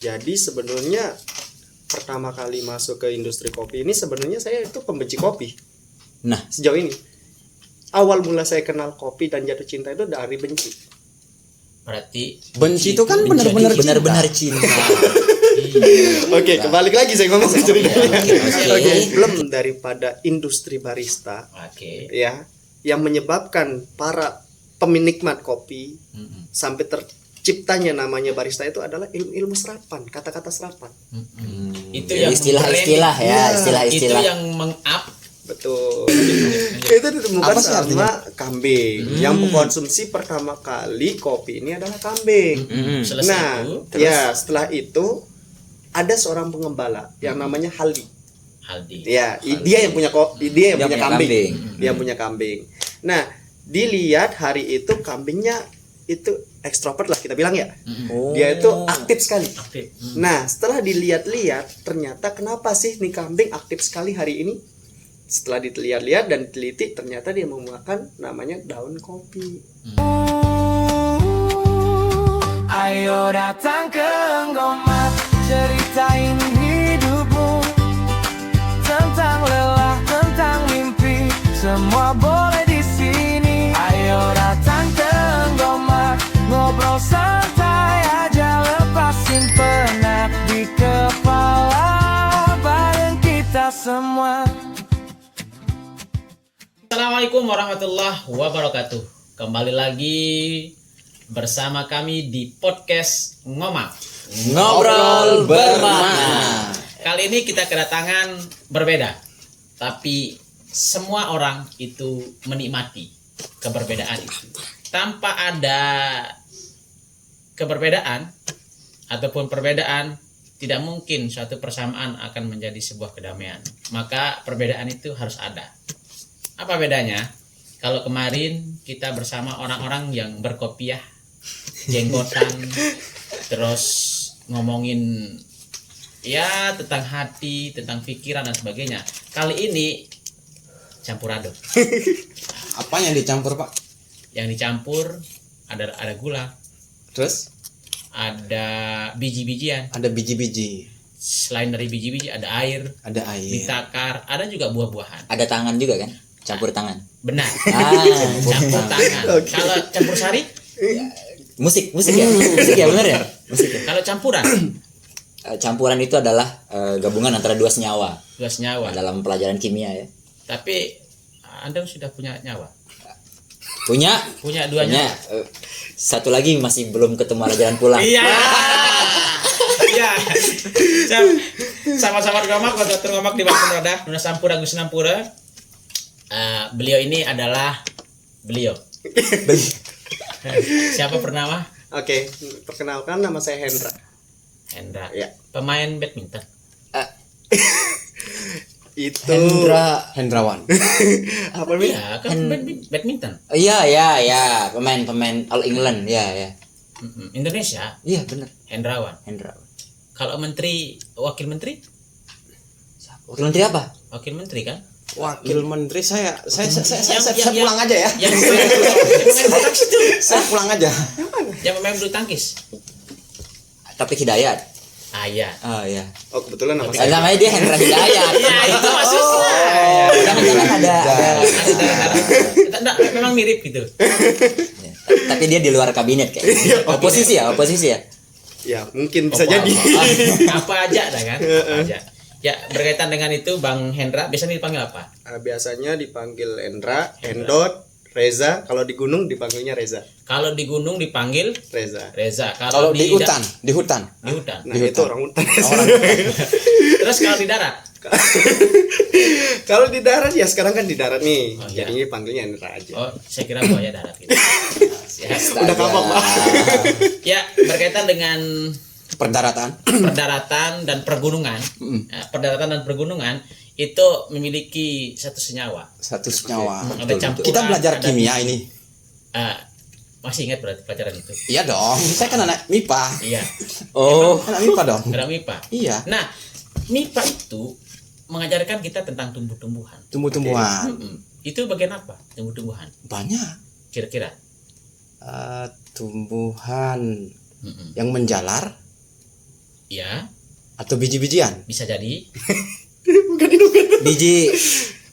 Jadi sebenarnya pertama kali masuk ke industri kopi ini sebenarnya saya itu pembenci kopi. Nah, Sejauh ini awal mula saya kenal kopi dan jatuh cinta itu dari benci. Berarti benci itu kan benar-benar cinta. Oke, kembali lagi saya ngomong ceritanya. Oke. Oke, belum daripada industri barista Oke. ya yang menyebabkan para penikmat kopi sampai terciptanya namanya barista itu adalah ilmu-ilmu serapan, kata-kata serapan. Itu yang istilah-istilah ya, Ya, istilah-istilah. Itu yang meng-up. Betul. Itu ditemukan Apa sih artinya? sama kambing. Yang mengkonsumsi pertama kali kopi ini adalah kambing. Selesai Nah, itu, ya setelah itu ada seorang pengembala yang namanya Haldi. Haldi. Ya, dia yang punya dia yang punya punya kambing. kambing. Dia punya kambing. Nah, dilihat hari itu kambingnya itu ekstrovert lah kita bilang ya. Oh. Dia itu aktif sekali. Aktif. Nah, setelah dilihat-lihat, ternyata kenapa sih nih kambing aktif sekali hari ini? Setelah dilihat-lihat dan diteliti, ternyata dia memakan namanya daun kopi. Ayo datang ke Nggomat, ceritain hidupmu, tentang lelah, tentang mimpi, semua boleh di sini. Ayo datang ke Nggomat, ngobrol santai aja, lepasin penat di kepala, bareng kita semua. Assalamualaikum warahmatullahi wabarakatuh. Kembali lagi bersama kami di podcast Ngomak. Ngobrol bermakna. Kali ini kita kedatangan berbeda, tapi semua orang itu menikmati keberbedaan itu. Tanpa ada keberbedaan ataupun perbedaan, tidak mungkin suatu persamaan akan menjadi sebuah kedamaian. Maka perbedaan itu harus ada. Apa bedanya? Kalau kemarin kita bersama orang-orang yang berkopiah, jenggotan, terus ngomongin ya tentang hati, tentang pikiran dan sebagainya. Kali ini campur aduk. Apa yang dicampur, Pak? Yang dicampur ada gula, Terus ada biji-bijian. ada biji-biji, Selain dari biji-biji ada air, ada air, ditakar, ada juga buah-buahan. Ada tangan juga kan? Campur tangan. Benar. Ah, Campur tangan. Kalau campur sari, musik ya? Musik ya, benar ya? Musik ya? kalau campuran Campuran itu adalah gabungan antara dua senyawa dua senyawa. dalam pelajaran kimia ya. Tapi Anda sudah punya nyawa. Punya Dua nyawa. satu lagi masih belum ketemu arah jalan pulang. Iya. Iya. Sama-sama ngomak, Dr. Ngomak di Bangkun Roda, Nuna Sampura Gus Nampura. Beliau ini adalah beliau. Siapa bernama? Oke, perkenalkan nama saya Hendra. Hendra. Ya. Pemain badminton. Itu Hendrawan. apa namanya? Iya, kan badminton. Iya, pemain All England, ya. Indonesia, Iya, benar. Hendrawan. Hendrawan. Kalau menteri, wakil menteri? Wakil menteri apa? Wakil menteri kan? Wakil menteri saya Yang- pulang aja ya. Yang pemain bulu tangkis itu. Saya pulang aja. Yang pemain bulu tangkis. Taufik Hidayat. Ah iya. Oh iya. Oh, kebetulan nama saya. Namanya dia Hendra Hidayat. Iya, itu maksudnya. Jangan-jangan ada Enggak, memang mirip gitu. Ya, tapi dia di luar kabinet kayak. Oposisi ya. Ya, mungkin bisa Apa- jadi. Apa aja dah kan? Apa aja. Ya, berkaitan dengan itu Bang Hendra biasanya dipanggil apa? Biasanya dipanggil Hendra, Hendot, Reza. Kalau di gunung dipanggilnya Reza. Kalau di gunung dipanggil Reza. Reza. Kalau di hutan, di hutan. Di hutan. Nah, Di itu hutan. orang hutan. Terus kalau di darat? Kalau di darat ya sekarang kan di darat nih. Oh, iya. Jadinya panggilnya Hendra aja. Oh, saya kira buaya darat gitu. Ya, Udah kapok, Pak. ya, berkaitan dengan Perdaratan. perdaratan dan pergunungan. Perdaratan dan pergunungan itu memiliki satu senyawa. Satu senyawa. Ada campuran, Kita belajar ada kimia biji. ini. Masih ingat berarti pelajaran itu? Iya dong. Saya kan anak MIPA. Iya, Oh, Anak MIPA dong. ada MIPA. Iya. Nah, MIPA itu mengajarkan kita tentang tumbuh-tumbuhan. Tumbuh-tumbuhan. Itu bagian apa? Tumbuh-tumbuhan. Banyak. Kira-kira. Tumbuhan yang menjalar, Ya, Atau biji-bijian? bisa jadi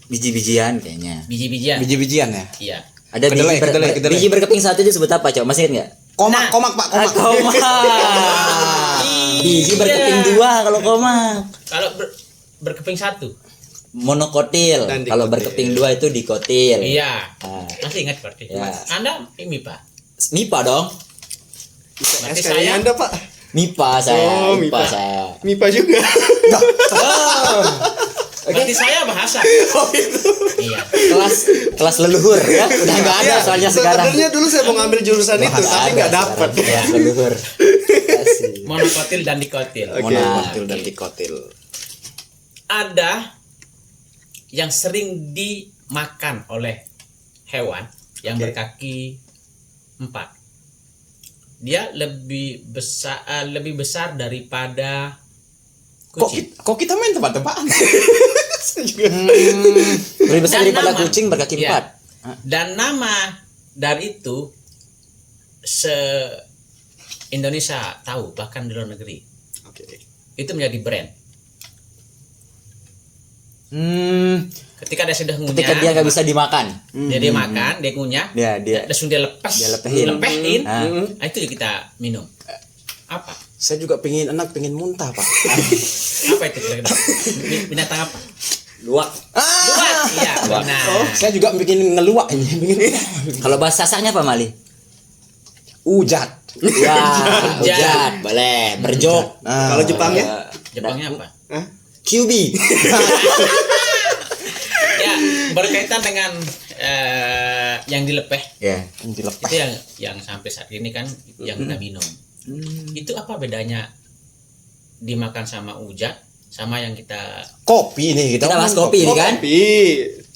Biji-bijian kayaknya. biji-bijian. Biji-bijian ya? Iya. Ada Kedelai. biji berkeping satu itu disebut apa, Cok? Masih ingat enggak? Komak, Pak, komak. Komak. Biji berkeping 2 kalau komak. Kalau berkeping satu. Monokotil. Dan dikotil. Kalau berkeping 2 itu dikotil. Iya. Ah, Masih ingat berarti. Ya. Anda MIPA. MIPA dong. Berarti kayaknya saya Anda, Pak. MIPA saya. Oh, MIPA MIPA. saya. MIPA juga. berarti saya bahasa. Iya. Kelas leluhur ya. Udah enggak ada Iya, soalnya sekarang. sebenarnya dulu saya mau ngambil jurusan itu, Nggak tapi ada nggak sekarang. dapat. Kelas leluhur. Kasih. Monokotil dan dikotil. Oke. Monokotil dan dikotil. Ada yang sering dimakan oleh hewan yang Oke. berkaki 4. Dia lebih besar daripada kucing. Kok kita main tebak-tebakan? Lebih besar Dan daripada nama. kucing berkaki Iya. 4. Dan nama dari itu Indonesia tahu, bahkan di luar negeri. Oke. Itu menjadi brand. Ketika dia sudah ngunyah, Ketika dia nggak bisa dimakan. dia makan, dia ngunyah, Dia langsung dia lepas, Dia lepehin. Nah, Ah. itu kita minum. Apa? Saya juga pengen muntah, Pak. Apa itu kira-kira? Binatang apa? luwak. Luwak. Iya, benar. Saya juga bikin ngeluak ini, bikin Kalau bahasa Sasaknya apa, Mali? ujat. Ya, ujat, boleh. Berjok. Kalau Jepangnya? Jepangnya apa? Hah? QB. Ya, berkaitan dengan yang dilepeh. Ya. Itu yang sampai saat ini kan yang kita minum. Itu apa bedanya dimakan sama ujat sama yang kita Kopi nih Kita ngomong bahas kopi ini kan? Kopi.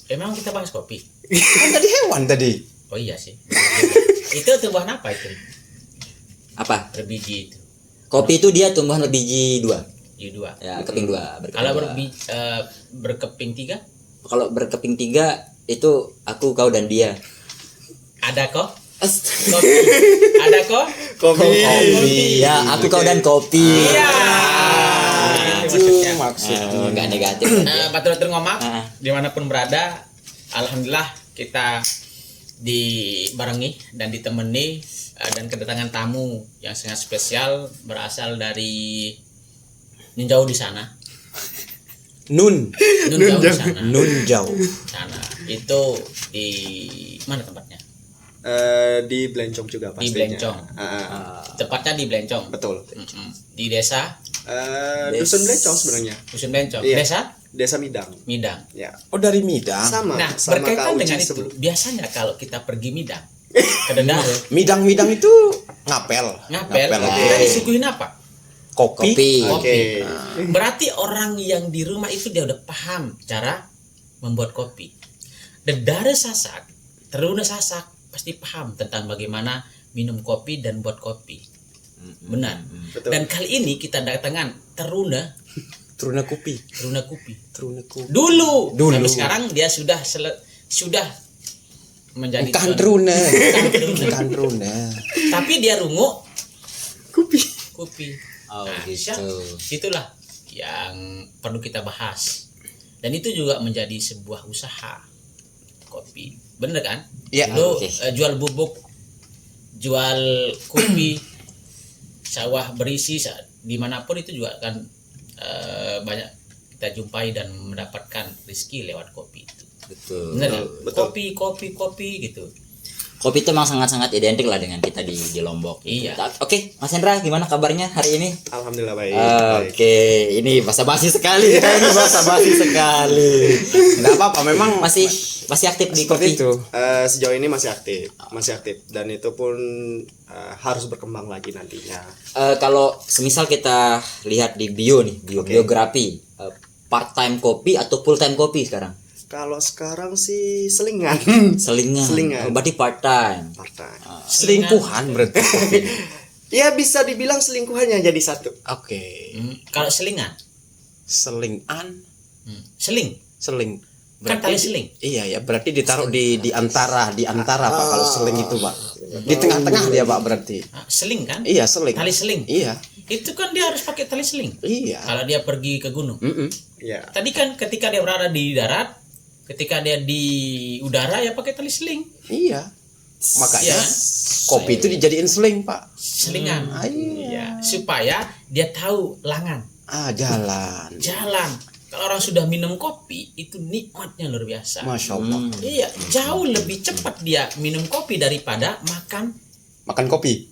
emang kita bahas kopi? Kan tadi hewan tadi. Oh iya sih. Itu tumbuhan apa itu? Apa? Berbiji itu. Kopi itu dia tumbuhan berbiji 2. Biji 2. Ya, keping 2. Kalau berkeping 3 Kalau berkeping 3 itu aku, kau dan dia. ada kok? Kopi. Ada kok? Kopi. Ya, aku, kau dan kopi. Iya. Itu maksudnya. Maksudnya. Enggak negatif. Batur-batur ngomong Ah. dimanapun berada, alhamdulillah kita dibarengi dan ditemani dan kedatangan tamu yang sangat spesial berasal dari jauh di sana. Nun Jauh di sana. Nun jauh. Sana. Itu di mana tempatnya? Di Blencong juga Di pastinya. Blencong. Tepatnya di Blencong. Betul. Di desa Dusun Blencong sebenarnya. Dusun Blencong. Iya. Desa Desa Midang. Midang. Ya. Oh, dari Midang. Sama. Nah, sama berkaitan Kak Uci dengan itu, sebelum. biasanya kalau kita pergi Midang ke Dedare, Midang itu ngapel. ngapel, oke. kita disuguhin apa? Kopi. Kopi. Oke. Berarti orang yang di rumah itu dia udah paham cara membuat kopi. Dedare Sasak, Teruna Sasak pasti paham tentang bagaimana minum kopi dan buat kopi. Benar. Betul. Dan kali ini kita datangan Teruna Teruna kopi. Kopi. Teruna kopi. Dulu. Dulu. Tapi sekarang dia sudah menjadi Bukan Teruna. Bukan Teruna. Bukan Teruna. Tapi dia rungu Kopi. kopi. Oh, Nah, gitu. itulah yang perlu kita bahas. Dan itu juga menjadi sebuah usaha kopi. Bener kan? Iya. Lu Oke. Jual bubuk, jual kopi, sawah berisi dimanapun itu juga akan banyak kita jumpai dan mendapatkan rezeki lewat kopi itu. Betul. Bener kan? Betul. Kopi gitu. Kopi itu memang sangat-sangat identik lah dengan kita di Lombok. Iya. Oke, Mas Hendra, gimana kabarnya hari ini? Alhamdulillah baik. Baik. Oke, ini basa-basi sekali kita ini basa-basi sekali. Enggak apa-apa, memang Masih aktif di kopi. seperti itu. Sejauh ini masih aktif dan itu pun harus berkembang lagi nantinya. Kalau semisal kita lihat di bio nih, biografi, part time kopi atau full time kopi sekarang? Kalau sekarang sih selingan. Selingan. Oh, berarti part time. Partai. Selingkuhan berarti. Ya bisa dibilang selingkuhannya jadi satu. Oke. Kalau selingan, Selingan, seling. seling. Kan tali seling. Iya ya, berarti ditaruh di antara Pak kalau seling itu Pak. Di tengah-tengah dia Pak berarti. Seling kan? Iya, seling. Tali seling. Iya. Itu kan dia harus pakai tali seling. Iya. Kalau dia pergi ke gunung. Ya. Tadi kan ketika dia berada di darat, ketika dia di udara ya pakai tali seling. Iya. Makanya Iya. kopi itu dijadiin seling Pak. Selingan. Iya. Supaya dia tahu langan, Jalan. jalan. Kalau orang sudah minum kopi itu nikmatnya luar biasa. Masya Allah. Iya, jauh lebih cepat dia minum kopi daripada makan Makan kopi.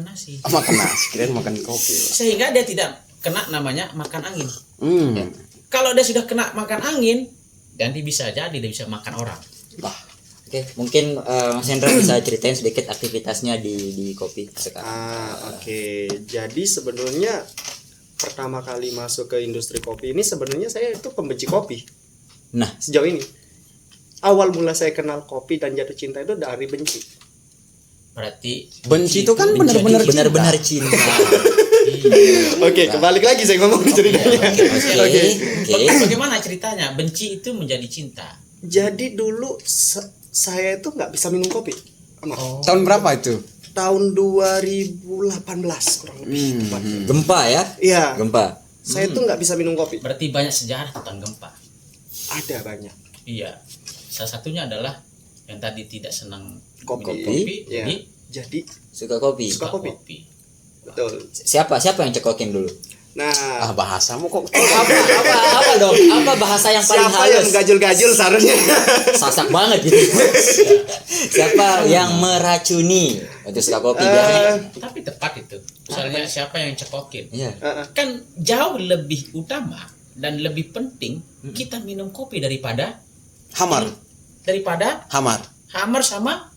nasi. Makan nasi, kirain makan kopi. Sehingga dia tidak kena namanya makan angin. Hmm. Kalau dia sudah kena makan angin, nanti bisa jadi dia bisa makan orang. Wah, Oke, mungkin Mas Hendra bisa ceritain sedikit aktivitasnya di kopi sekarang. Oke. Jadi sebenarnya pertama kali masuk ke industri kopi ini sebenarnya saya itu pembenci kopi. Nah, Sejauh ini awal mula saya kenal kopi dan jatuh cinta itu dari benci. Berarti benci itu kan benar-benar cinta. Iya. Oke, kebalik lagi saya ngomong ceritanya. Oke. Bagaimana ceritanya benci itu menjadi cinta? Jadi dulu saya itu nggak bisa minum kopi. Tahun berapa itu? Tahun 2018 kurang lebih tepatnya. Gempa ya? Iya. Gempa. Saya tuh nggak bisa minum kopi. Berarti banyak sejarah tentang gempa. Ada banyak. Iya. Salah satunya adalah yang tadi tidak senang Kopi. Ya. jadi Jadi Suka kopi. Suka kopi. Betul. Siapa yang cekokin dulu? Nah, Bahasamu kok Apa dong? Apa bahasa yang paling siapa yang halus? gajul-gajul seharusnya? Sasak banget gitu. Siapa yang meracuni untuk suka kopi dia? tapi tepat itu. Misalnya siapa yang cekokin? Iya. Kan jauh lebih utama dan lebih penting kita minum kopi daripada Hamar. hammer sama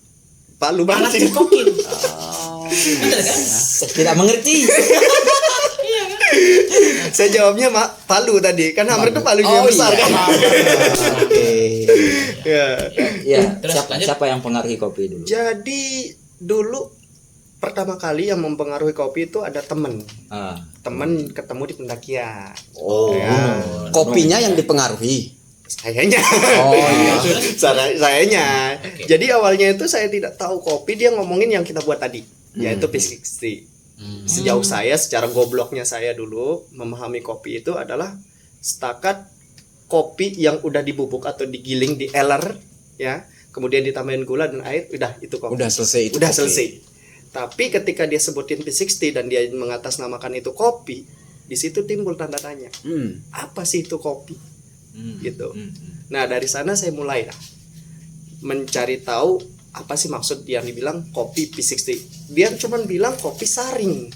Palu alat banget. cekokin. Betul kan? Tidak mengerti. Iya kan? Saya jawabnya palu tadi. Kan hammer itu palu yang besar kan. Oke. Ya. Iya. Terus lanjut. Siapa yang pengaruhi kopi dulu? Jadi dulu pertama kali yang mempengaruhi kopi itu ada temen ketemu di pendakian. Oh. Ya. Kopinya yang dipengaruhi. Sayanya. Oh iya. Sayanya. Oke. Jadi awalnya itu saya tidak tahu kopi, dia ngomongin yang kita buat tadi, yaitu P60. Sejauh saya secara gobloknya saya dulu memahami kopi itu adalah setakat kopi yang udah dibubuk atau digiling di eler ya, kemudian ditambahin gula dan air, udah itu kopi. Udah selesai itu. Udah kopi. selesai. Tapi ketika dia sebutin P60 dan dia mengatasnamakan itu kopi, di situ timbul tanda tanya. Apa sih itu kopi? Gitu. Nah, dari sana saya mulai lah mencari tahu apa sih maksud yang dibilang kopi P60. Dia cuman bilang kopi saring.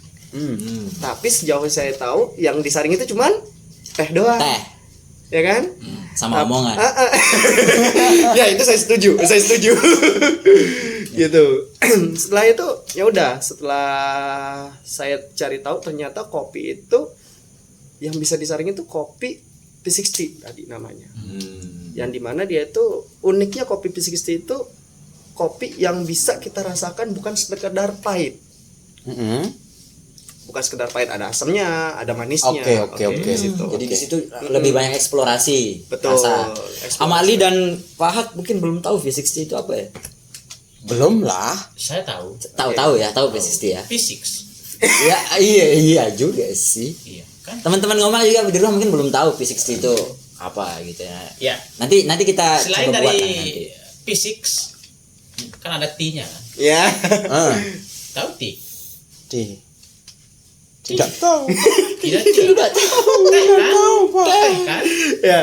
Tapi sejauh saya tahu yang disaring itu cuman teh doang. Teh. Ya kan? Sama omongan. Ya itu saya setuju. Gitu. Setelah itu ya udah, setelah saya cari tahu ternyata kopi itu yang bisa disaring itu kopi P60 tadi namanya. Yang dimana dia itu uniknya kopi P60 itu kopi yang bisa kita rasakan bukan sekedar pahit. Bukan sekedar pahit, ada asamnya, ada manisnya. Oke. Di situ. Jadi di situ lebih banyak eksplorasi. Betul. Rasa. Eksplorasi. Amali dan Pak Hak mungkin belum tahu V60 itu apa ya? Belum lah. Saya tahu Tahu V60 ya. physics. Ya iya juga sih. Iya kan? Teman-teman ngomong juga di rumah mungkin belum tahu V60 itu apa gitu ya. Ya. Nanti kita Selain coba buat dari nanti. physics kan ada T-nya kan? Ya. Tahu T? Tidak tahu. Tidak tahu. Teh kan? Teh kan? Ya.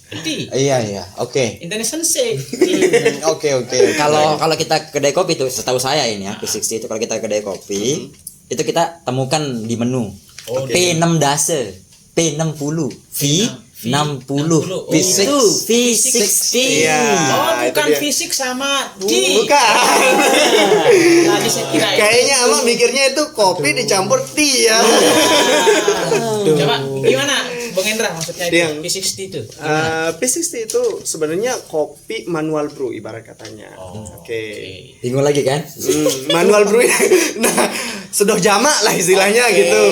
T. Iya. Oke. International sensei. Oke. Kalau kita kedai kopi itu setahu saya ini ya V60 itu kalau kita kedai kopi itu kita temukan di menu. P6 dase, P60, V60. Oh, Itu V60. Iya. Oh, itu bukan dia. fisik sama T. Bukan. Tadi saya kira itu. Kayaknya abang mikirnya itu kopi dicampur tea ya. Coba gimana Bang Hendra maksudnya itu Yang- P60 itu? P60 itu sebenarnya kopi manual brew ibarat katanya. Oke. Bingung lagi kan? Manual brew. Nah, sudah jamak lah istilahnya gitu.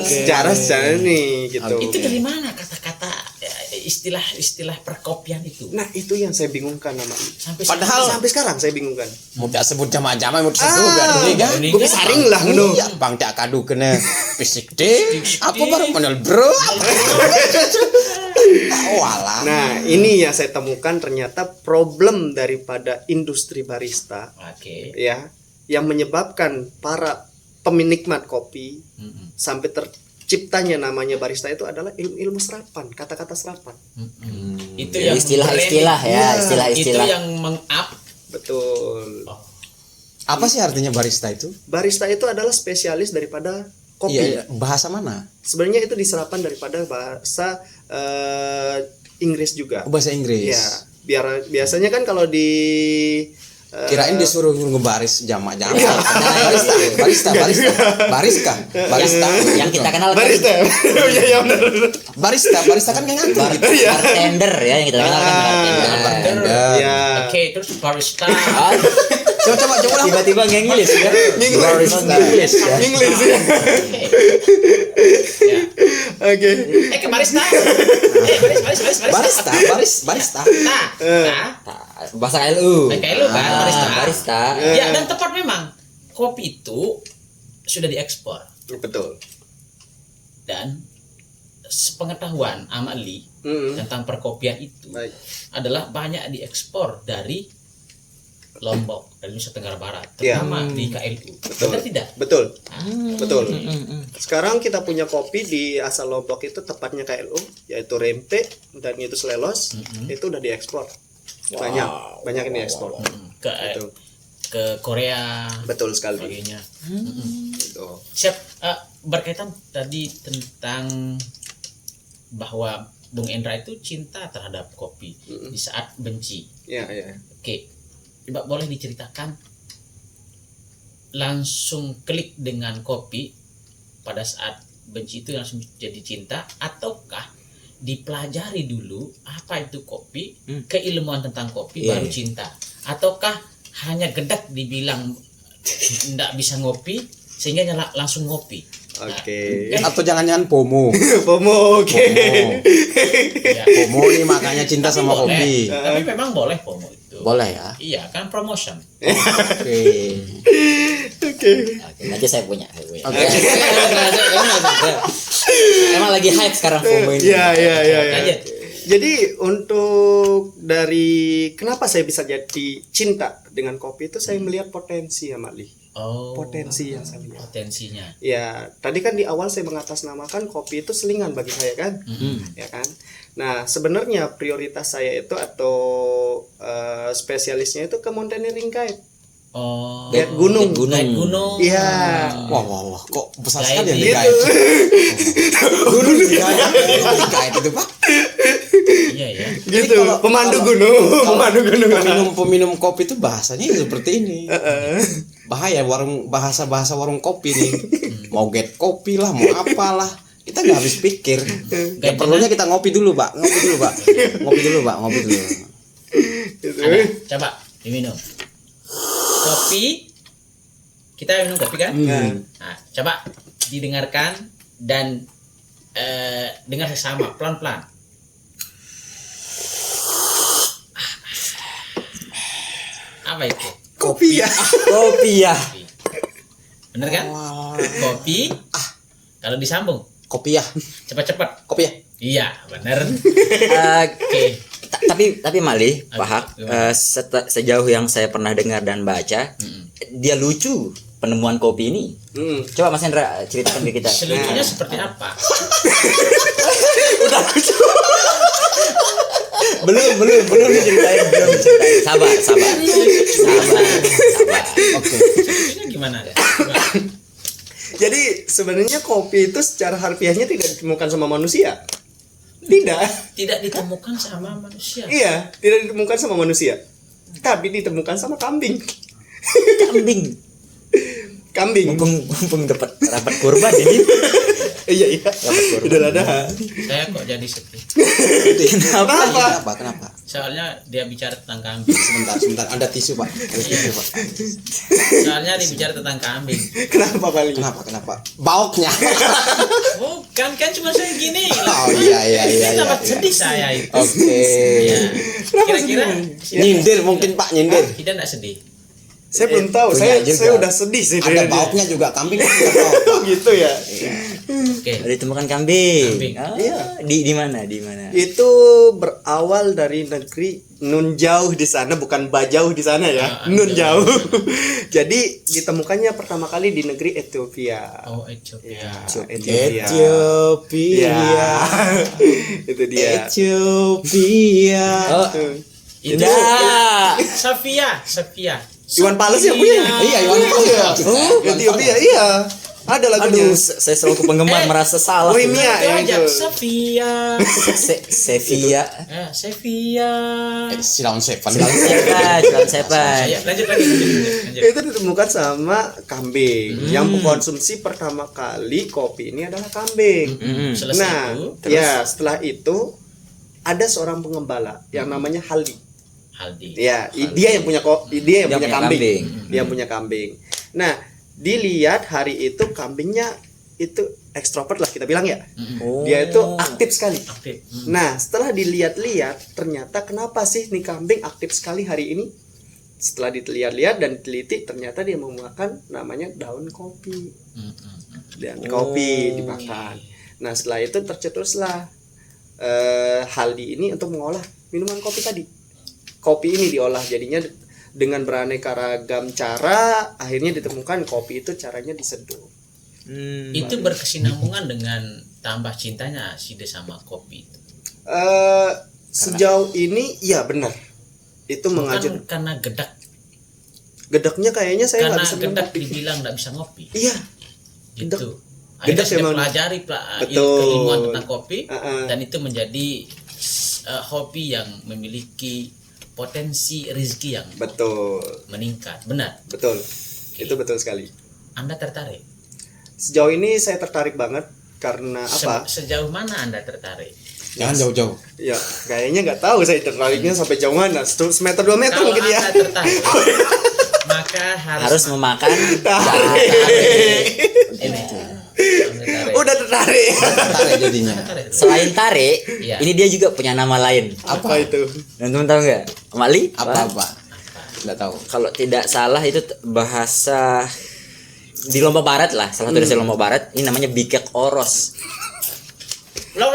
Secara ini gitu. Itu dari mana kata-kata istilah perkopian itu. Nah, itu yang saya bingungkan nama. Padahal Sampai sekarang saya bingungkan. mau tak sebut jama-jama mau sebut biar dulu kan. Gue saring lah ngono. Ya bang tak kadu kena fisik deh. Apa baru menel bro? Walah. Nah, ini yang saya temukan ternyata problem daripada industri barista Oke. ya, yang menyebabkan para penikmat kopi sampai terciptanya namanya barista itu adalah ilmu-ilmu serapan, kata-kata serapan. Itu yang Istilah-istilah ya, istilah-istilah. Itu yang meng-up. Betul. Apa sih artinya barista itu? Barista itu adalah spesialis daripada kopi. Iya, bahasa mana? Sebenarnya itu diserapan daripada bahasa Inggris juga. Oh, bahasa Inggris. Ya, biasanya kan kalau di Kirain disuruh ngebaris jamak-jamak. Barista. Yang kita kenal kan barista. Iya, benar. Barista kan kayak ngantuk gitu. bartender ya, yang kita kenal kan bartender. Ya. Oke, terus barista. Coba lah. Tiba-tiba nge-English ya. Barista English ya. Inggris ya. Ya. Oke. Ke barista. Barista. Bahasa KLU. KLU kan, barista. Barista. Ya, dan tepat memang. Kopi itu sudah diekspor. Betul. Dan sepengetahuan Amali tentang perkopian itu Baik. adalah banyak diekspor dari Lombok, dari Nusa Tenggara Barat, Ya. terutama di KLU. Betul. Benar tidak? Betul. Betul. Sekarang kita punya kopi di asal Lombok itu tepatnya KLU, yaitu Rempe dan itu Slelos, itu udah diekspor. Banyak ini ekspor. Ke Betul. ke Korea. Betul sekali. Sebagainya. Gitu. Siap, berkaitan tadi tentang bahwa Bung Endra itu cinta terhadap kopi di saat benci. Ya, ya. Oke, coba boleh diceritakan langsung klik dengan kopi pada saat benci itu langsung jadi cinta, ataukah dipelajari dulu apa itu kopi, keilmuan tentang kopi baru cinta, ataukah hanya gedak dibilang tidak bisa ngopi sehingga langsung ngopi. Oke. Atau jangan-jangan FOMO. FOMO, oke. Ya. FOMO nih makanya cinta sama boleh. kopi. Tapi memang boleh FOMO itu. Boleh ya. Iya, kan promotion. Oke. Oke. Nanti saya punya. Oke. Emang lagi hype sekarang FOMO ini. Ya. Lanjut. Jadi untuk dari kenapa saya bisa jadi cinta dengan kopi itu saya melihat potensi ya, Mali. Oh, Potensi yang saya lihat. potensinya. Ya, tadi kan di awal saya mengatasnamakan kopi itu selingan bagi saya kan, ya kan. Nah, sebenarnya prioritas saya itu atau spesialisnya itu ke mountaineering guide, Oh, guide gunung. naik gunung. Iya. Wah, kok besar Guide sekali ya gitu. guide. Gunung guide itu Pak. Iya ya. Gitu, pemandu gunung, Peminum kopi itu bahasanya seperti ini. Bahaya bahasa warung kopi nih. Mau get kopi lah, mau apalah. Kita nggak habis pikir. Ya perlunya kita ngopi dulu, Pak. Ngopi dulu. Gitu. Ada, coba diminum. Kopi. Kita minum kopi kan? Nah, coba didengarkan dan dengar sesama pelan-pelan. Apa itu? Kopi ya. Bener kan? Kopi. Kalau disambung Kopi ya. cepat-cepat. Kopi ya. Iya, bener. Oke. Tapi Mali, Oke, Pak Hak, gimana? sejauh yang saya pernah dengar dan baca, dia lucu penemuan kopi ini. Coba Mas Hendra ceritakan ke kita. Selucunya seperti apa? belum diceritain. Sabar. Oke. Selucunya gimana? Coba. Jadi sebenarnya kopi itu secara harfiahnya tidak ditemukan sama manusia. Tidak ditemukan sama manusia. Iya, tidak ditemukan sama manusia. Tapi ditemukan sama kambing. Kambing. Mumpung dapat rapat kurban jadi. Iya. Udah ada. Saya kok jadi sedih. Kenapa? Kenapa? Soalnya dia bicara tentang kambing. Sebentar, ada tisu Pak. Ada tisu Pak. Soalnya dia bicara tentang kambing. Kenapa Bali? Kenapa? Bauknya. Bukan kan cuma saya gini. Oh iya. Ini tempat sedih saya itu. Oke. Ya. Kira-kira Nyindir mungkin Pak, nyindir. Tidak enggak sedih. Saya belum tahu. Punya Saya juga. udah sedih sih. Ada dengan dia. bauknya juga kambing. Ada bauk, Pak. gitu ya. Oke. Ditemukan kambing. Kambing. Ah, Iya. di mana? Di mana? Itu berawal dari negeri Nun jauh di sana, bukan Bajauh di sana ya. Nun jauh. Jadi ditemukannya pertama kali di negeri Ethiopia. Oh, Ethiopia. Ethiopia. Itu dia. Ethiopia. Oh, Itu tidak. Safia. Iwan Fals yang punya. Iya, Iwan Fals. Oh, Ethiopia iya. Ada lagunya. Aduh, saya selalu penggemar merasa salah. Bohemia Itu yang aja itu. Safia. Sevilla. Sevilla. Silon Seven. Jalan Sepan. Ya, lanjut lagi. Itu ditemukan sama kambing. Yang mengkonsumsi pertama kali kopi ini adalah kambing. Selesai Nah, itu, ya setelah itu ada seorang pengembala yang namanya Haldi. Haldi. Ya, dia yang punya dia yang punya punya kambing. kambing. Dia yang punya kambing. Nah, dilihat hari itu kambingnya itu ekstrovert lah kita bilang ya. Oh. Dia itu aktif sekali. Aktif. Nah, setelah dilihat-lihat, ternyata kenapa sih nih kambing aktif sekali hari ini? Setelah dilihat-lihat dan diteliti, ternyata dia memakan namanya daun kopi. Dan kopi dimakan. Nah, setelah itu tercetuslah Haldi ini untuk mengolah minuman kopi tadi. Kopi ini diolah jadinya dengan beraneka ragam cara, akhirnya ditemukan kopi itu caranya diseduh. Itu berkesinambungan dengan tambah cintanya Side sama kopi. Sejauh ini ya benar. Itu mengacu Bukan karena gedaknya kayaknya saya karena nggak bisa minum gedak kopi. dibilang nggak bisa ngopi. Iya, Gitu. Gedak Akhirnya sudah memang- pelajari Betul. keilmuan tentang kopi Uh-uh. dan itu menjadi hobi yang memiliki potensi rezeki yang betul, meningkat. Benar. betul. Itu betul sekali. Anda tertarik? Sejauh ini saya tertarik banget karena apa? Sejauh mana Anda tertarik? Jangan jauh-jauh. Ya, kayaknya nggak tahu saya tertariknya sampai jauh mana. Semeter 2 meter Kalau mungkin ya. Anda tertarik, maka Harus memakan ini. Udah tertarik. Tarik jadinya. selain tarik, Iya. ini dia juga punya nama lain. Apa itu? Teman-teman tahu nggak? Mali? Apa? Enggak tahu. Kalau tidak salah itu bahasa di Lombok Barat lah, salah satu dari Lombok Barat. Ini namanya bikek oros. Loh.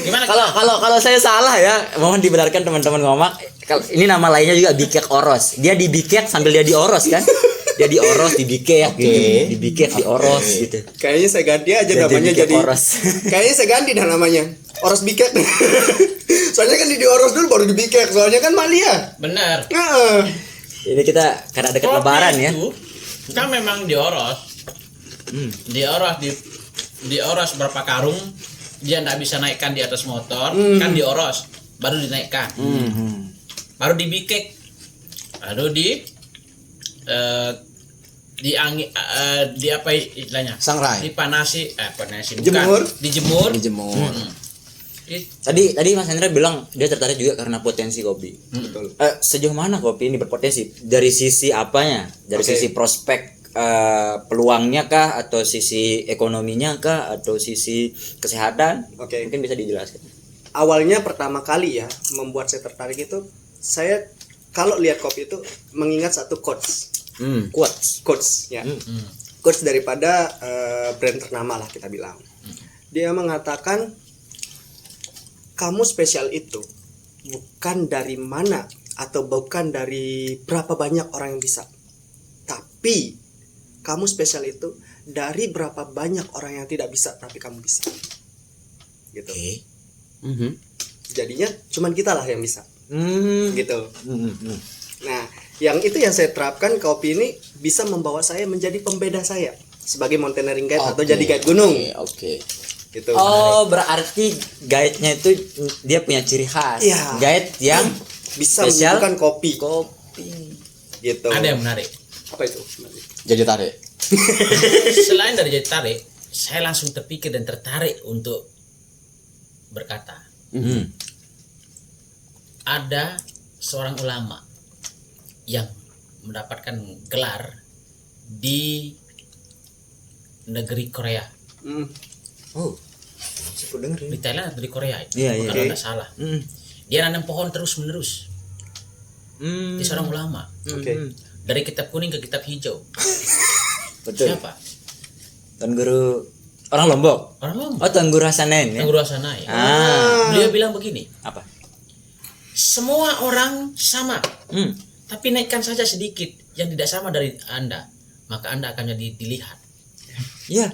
Gimana? Kalau saya salah ya, mohon dibenarkan teman-teman ngomak. Kalau ini nama lainnya juga bikek oros. Dia dibikek sambil dia dioros kan? Dia dioros, dibikek, gitu. Dibikek, dioros gitu. Kayaknya saya ganti aja Jadi namanya bikek jadi. oros. Kayaknya saya ganti dah namanya. Oros biket. Soalnya kan dioros dulu baru dibikek. Soalnya kan Malia. Benar. Nah, Ini kita karena dekat lebaran ya. Itu kan memang dioros. Dioros berapa karung, dia nggak bisa naikkan di atas motor, kan dioros, baru dinaikkan, baru dibikek, baru di apa istilahnya? Sangrai. Dipanasi, panasi Dijemur. bukan, dijemur. Dijemur. Tadi Mas Hendra bilang dia tertarik juga karena potensi kopi. betul. Sejauh mana kopi ini berpotensi? Dari sisi apanya? Dari Oke. sisi prospek peluangnya kah, atau sisi ekonominya kah, atau sisi kesehatan? Oke. Mungkin bisa dijelaskan. Awalnya pertama kali ya membuat saya tertarik itu, saya kalau lihat kopi itu mengingat satu quotes ya. Quotes daripada brand ternama lah kita bilang. Dia mengatakan kamu spesial itu bukan dari mana atau bukan dari berapa banyak orang yang bisa, tapi kamu spesial itu dari berapa banyak orang yang tidak bisa tapi kamu bisa, gitu. Jadinya cuman kita lah yang bisa, gitu. Nah, yang itu yang saya terapkan, kopi ini bisa membawa saya menjadi pembeda saya sebagai mountaineering guide atau jadi guide gunung, Oke. gitu. Oh, berarti guide-nya itu dia punya ciri khas. Iya. Guide yang Bisa spesial menyembuhkan kopi, gitu. Ada yang menarik. Apa itu? Jadi tarik. Selain dari jadi tarik, saya langsung terpikir dan tertarik untuk berkata, Ada seorang ulama yang mendapatkan gelar di negeri Korea. Oh, aku denger Di Thailand atau di Korea itu, Iya, iya. kalau tidak salah. Dia nanam pohon terus menerus. Dia seorang ulama. Oke. Dari kitab kuning ke kitab hijau. Betul. Siapa? Tuan Guru orang Lombok. Orang Lombok. Oh, Tuan Guru Hasanen ya. Yang Guru Hasanai. Beliau bilang begini, Apa? semua orang sama, Hmm. tapi naikkan saja sedikit yang tidak sama dari Anda, maka Anda akan jadi dilihat. Iya.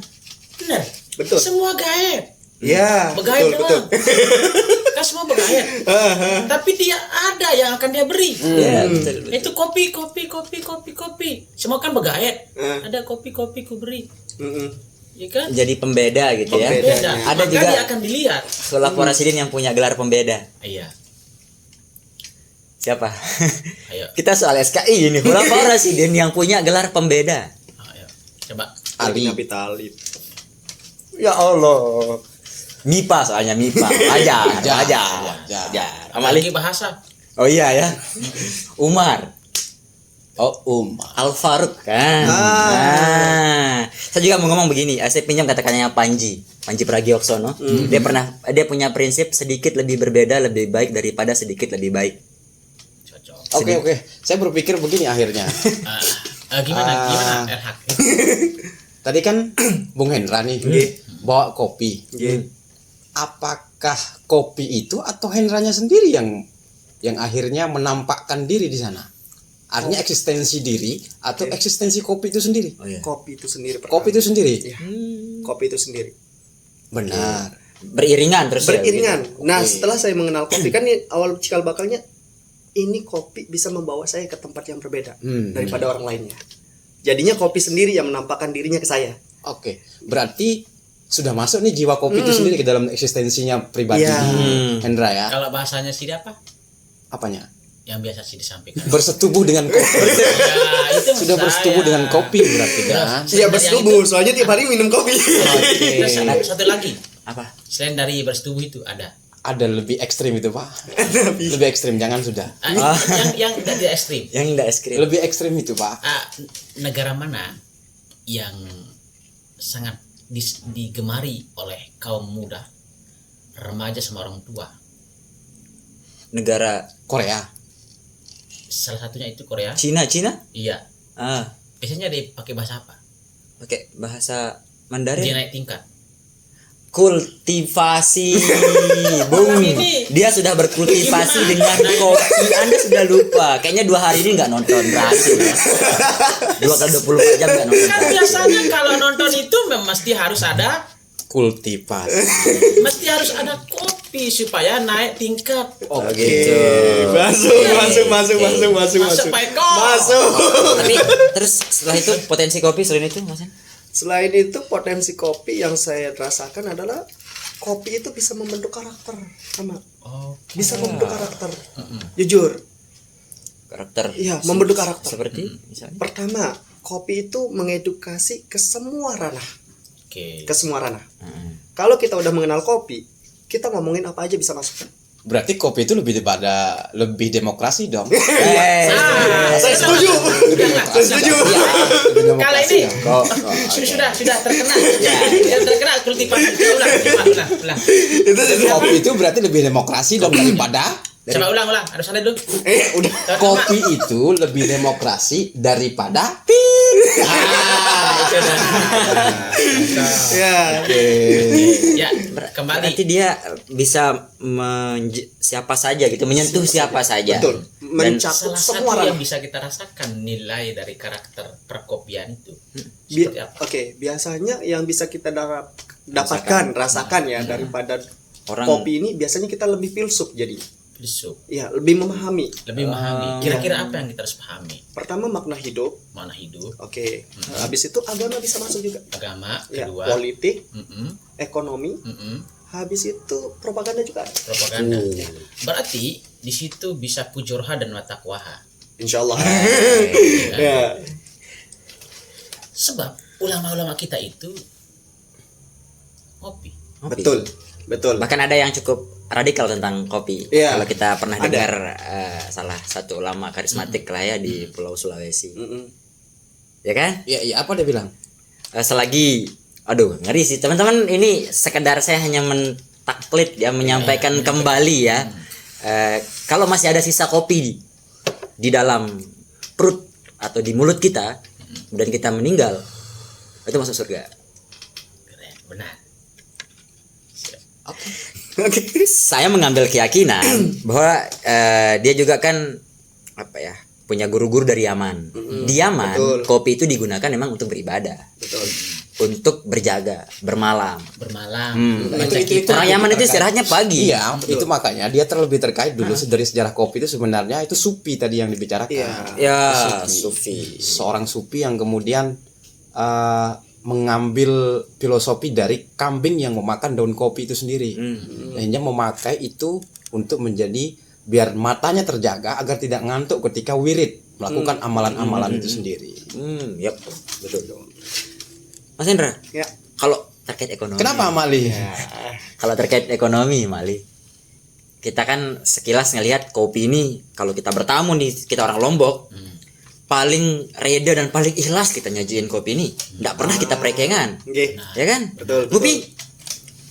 Benar. Betul. Semua gaib. Ya, Begaib betul, doang. Kan semua begaib. Tapi dia ada yang akan dia beri. Iya, betul. Itu kopi. Semua kan begaib. Ada kopi ku beri. Mm-mm. Ya kan? Jadi pembeda gitu ya. Pembeda. Beda. Ada Maka juga dia akan dilihat. Khulafaur Rasyidin yang punya gelar pembeda. Iya. Siapa? Ayo. Kita soal SKI ini. Khulafaur Rasyidin yang punya gelar pembeda. Ayo. Coba. Ali Nabi Talib. Ya Allah. MIPA soalnya MIPA. Ajar. Amali. Lagi bahasa. Oh iya ya. Umar. Oh, Umar. Al Faruq kan. Saya juga mau ngomong begini. Saya pinjam kata-katanya Panji Pragiwaksono. Dia punya prinsip sedikit lebih berbeda lebih baik daripada sedikit lebih baik. Cocok. Oke. Saya berpikir begini akhirnya. Gimana Erhak? Tadi kan Bung Hendra nih bawa kopi. Apakah kopi itu atau Hendranya sendiri yang akhirnya menampakkan diri di sana? Artinya eksistensi diri atau eksistensi kopi itu sendiri? Oh iya. Kopi itu sendiri. Kopi itu sendiri. Iya. Kopi itu sendiri. Benar. Beriringan terus ya, Beriringan. gitu. Nah, Oke. setelah saya mengenal kopi kan ini awal cikal bakalnya ini kopi bisa membawa saya ke tempat yang berbeda daripada orang lainnya. Jadinya kopi sendiri yang menampakkan dirinya ke saya. Oke. Berarti sudah masuk nih jiwa kopi itu sendiri ke dalam eksistensinya pribadi Iya. Hendra ya. Kalau bahasanya sih apa? Apanya? Yang biasa sih disampaikan. Bersetubuh dengan kopi. Ya, itu Sudah bersetubuh saya. dengan kopi berarti kan. Iya, bersetubuh, soalnya tiap hari minum kopi. Terus satu lagi. Apa? Selain dari bersetubuh itu ada. Ada lebih ekstrim itu, Pak. Lebih ekstrim, jangan sudah. Yang tidak ekstrim. Yang enggak es krim. Lebih ekstrim itu, Pak. Negara mana yang sangat digemari oleh kaum muda, remaja sama orang tua? Negara Korea. Salah satunya itu Korea. Cina. Iya. Biasanya dipakai bahasa apa? Pakai bahasa Dia Mandarin. naik tingkat. Kultivasi. Bung. Ini- Dia sudah berkultivasi Gimana? dengan kopi. Anda sudah lupa. Kayaknya 2 hari ini nggak nonton berhasil ya. 2 kali 24 jam nggak nonton. Kan berhasil. biasanya kalau nonton itu mesti harus ada Kultivasi. kopi supaya naik tingkat. Oh gitu. Masuk. Peko. Masuk. Tapi terus setelah itu potensi kopi selain itu Mas? Selain itu potensi kopi yang saya rasakan adalah kopi itu bisa membentuk karakter, sama. Bisa membentuk karakter. Jujur. Karakter. Iya, membentuk karakter. Seperti misalnya. Pertama, kopi itu mengedukasi ke semua ranah. Oke. Ke semua ranah. Kalau kita udah mengenal kopi, kita ngomongin apa aja bisa masuk. Berarti kopi itu lebih demokrasi dong. Saya setuju. Saya setuju. Lebih Kalau demokrasi ini dong. sudah terkenal. Yang terkenal kultivasi. Ulang. Kopi itu berarti lebih demokrasi dong daripada Coba ulang. Harus ada dulu. Udah. kopi itu lebih demokrasi daripada Itu dah. Ya. Ya, kembali. Berarti dia bisa siapa saja gitu, menyentuh siapa saja. Betul. Dan Mencakup Salah semua satu yang ranah. bisa kita rasakan nilai dari karakter perkopian itu Bi- seperti apa? Oke, biasanya yang bisa kita rasakan ya daripada Orang- kopi ini biasanya kita lebih filsuf jadi. Filsuf, Ya, lebih memahami. lebih memahami. Kira-kira apa yang kita harus pahami? Pertama makna hidup. Mana hidup, Oke. Habis itu agama bisa masuk juga. agama, Ya, kedua, politik, mm-mm, ekonomi. mm-mm, Habis itu propaganda juga. propaganda. Berarti di situ bisa pujurha dan watakwaha. Insyaallah. Ya. Sebab ulama-ulama kita itu ngopi. Betul. Betul. Bahkan ada yang cukup radikal tentang kopi. Iya. Kalau kita pernah Ada. dengar salah satu ulama karismatik lah ya di Pulau Sulawesi. Ya kan? Ya apa dia bilang? Selagi aduh ngeri sih teman-teman, ini sekedar saya hanya mentaklid ya, menyampaikan kembali ya. Kalau masih ada sisa kopi di dalam perut atau di mulut kita dan kita meninggal, itu masuk surga. Keren, benar. Saya mengambil keyakinan bahwa dia juga kan apa ya, punya guru-guru dari Yaman. Di Yaman betul. kopi itu digunakan memang untuk beribadah, Betul. untuk berjaga, bermalam. Baca Itu Orang Yaman itu terkait. istirahatnya pagi. Iya, itu makanya dia terlebih terkait dulu dari sejarah kopi itu sebenarnya itu sufi tadi yang dibicarakan. Iya. Ya, Sufi. Seorang sufi yang kemudian mengambil filosofi dari kambing yang memakan daun kopi itu sendiri. Hanya memakai itu untuk menjadi biar matanya terjaga agar tidak ngantuk ketika wirid melakukan amalan-amalan itu sendiri. Yap, betul. Mas Hendra, Ya. kalau terkait ekonomi. Kenapa Mali? Kalau terkait ekonomi, Mali, kita kan sekilas ngelihat kopi ini, kalau kita bertamu nih, kita orang Lombok, paling reda dan paling ikhlas kita nyajiin kopi ini. Nggak pernah kita prekengan, Nggih. ya kan? Betul, betul. Ngopi.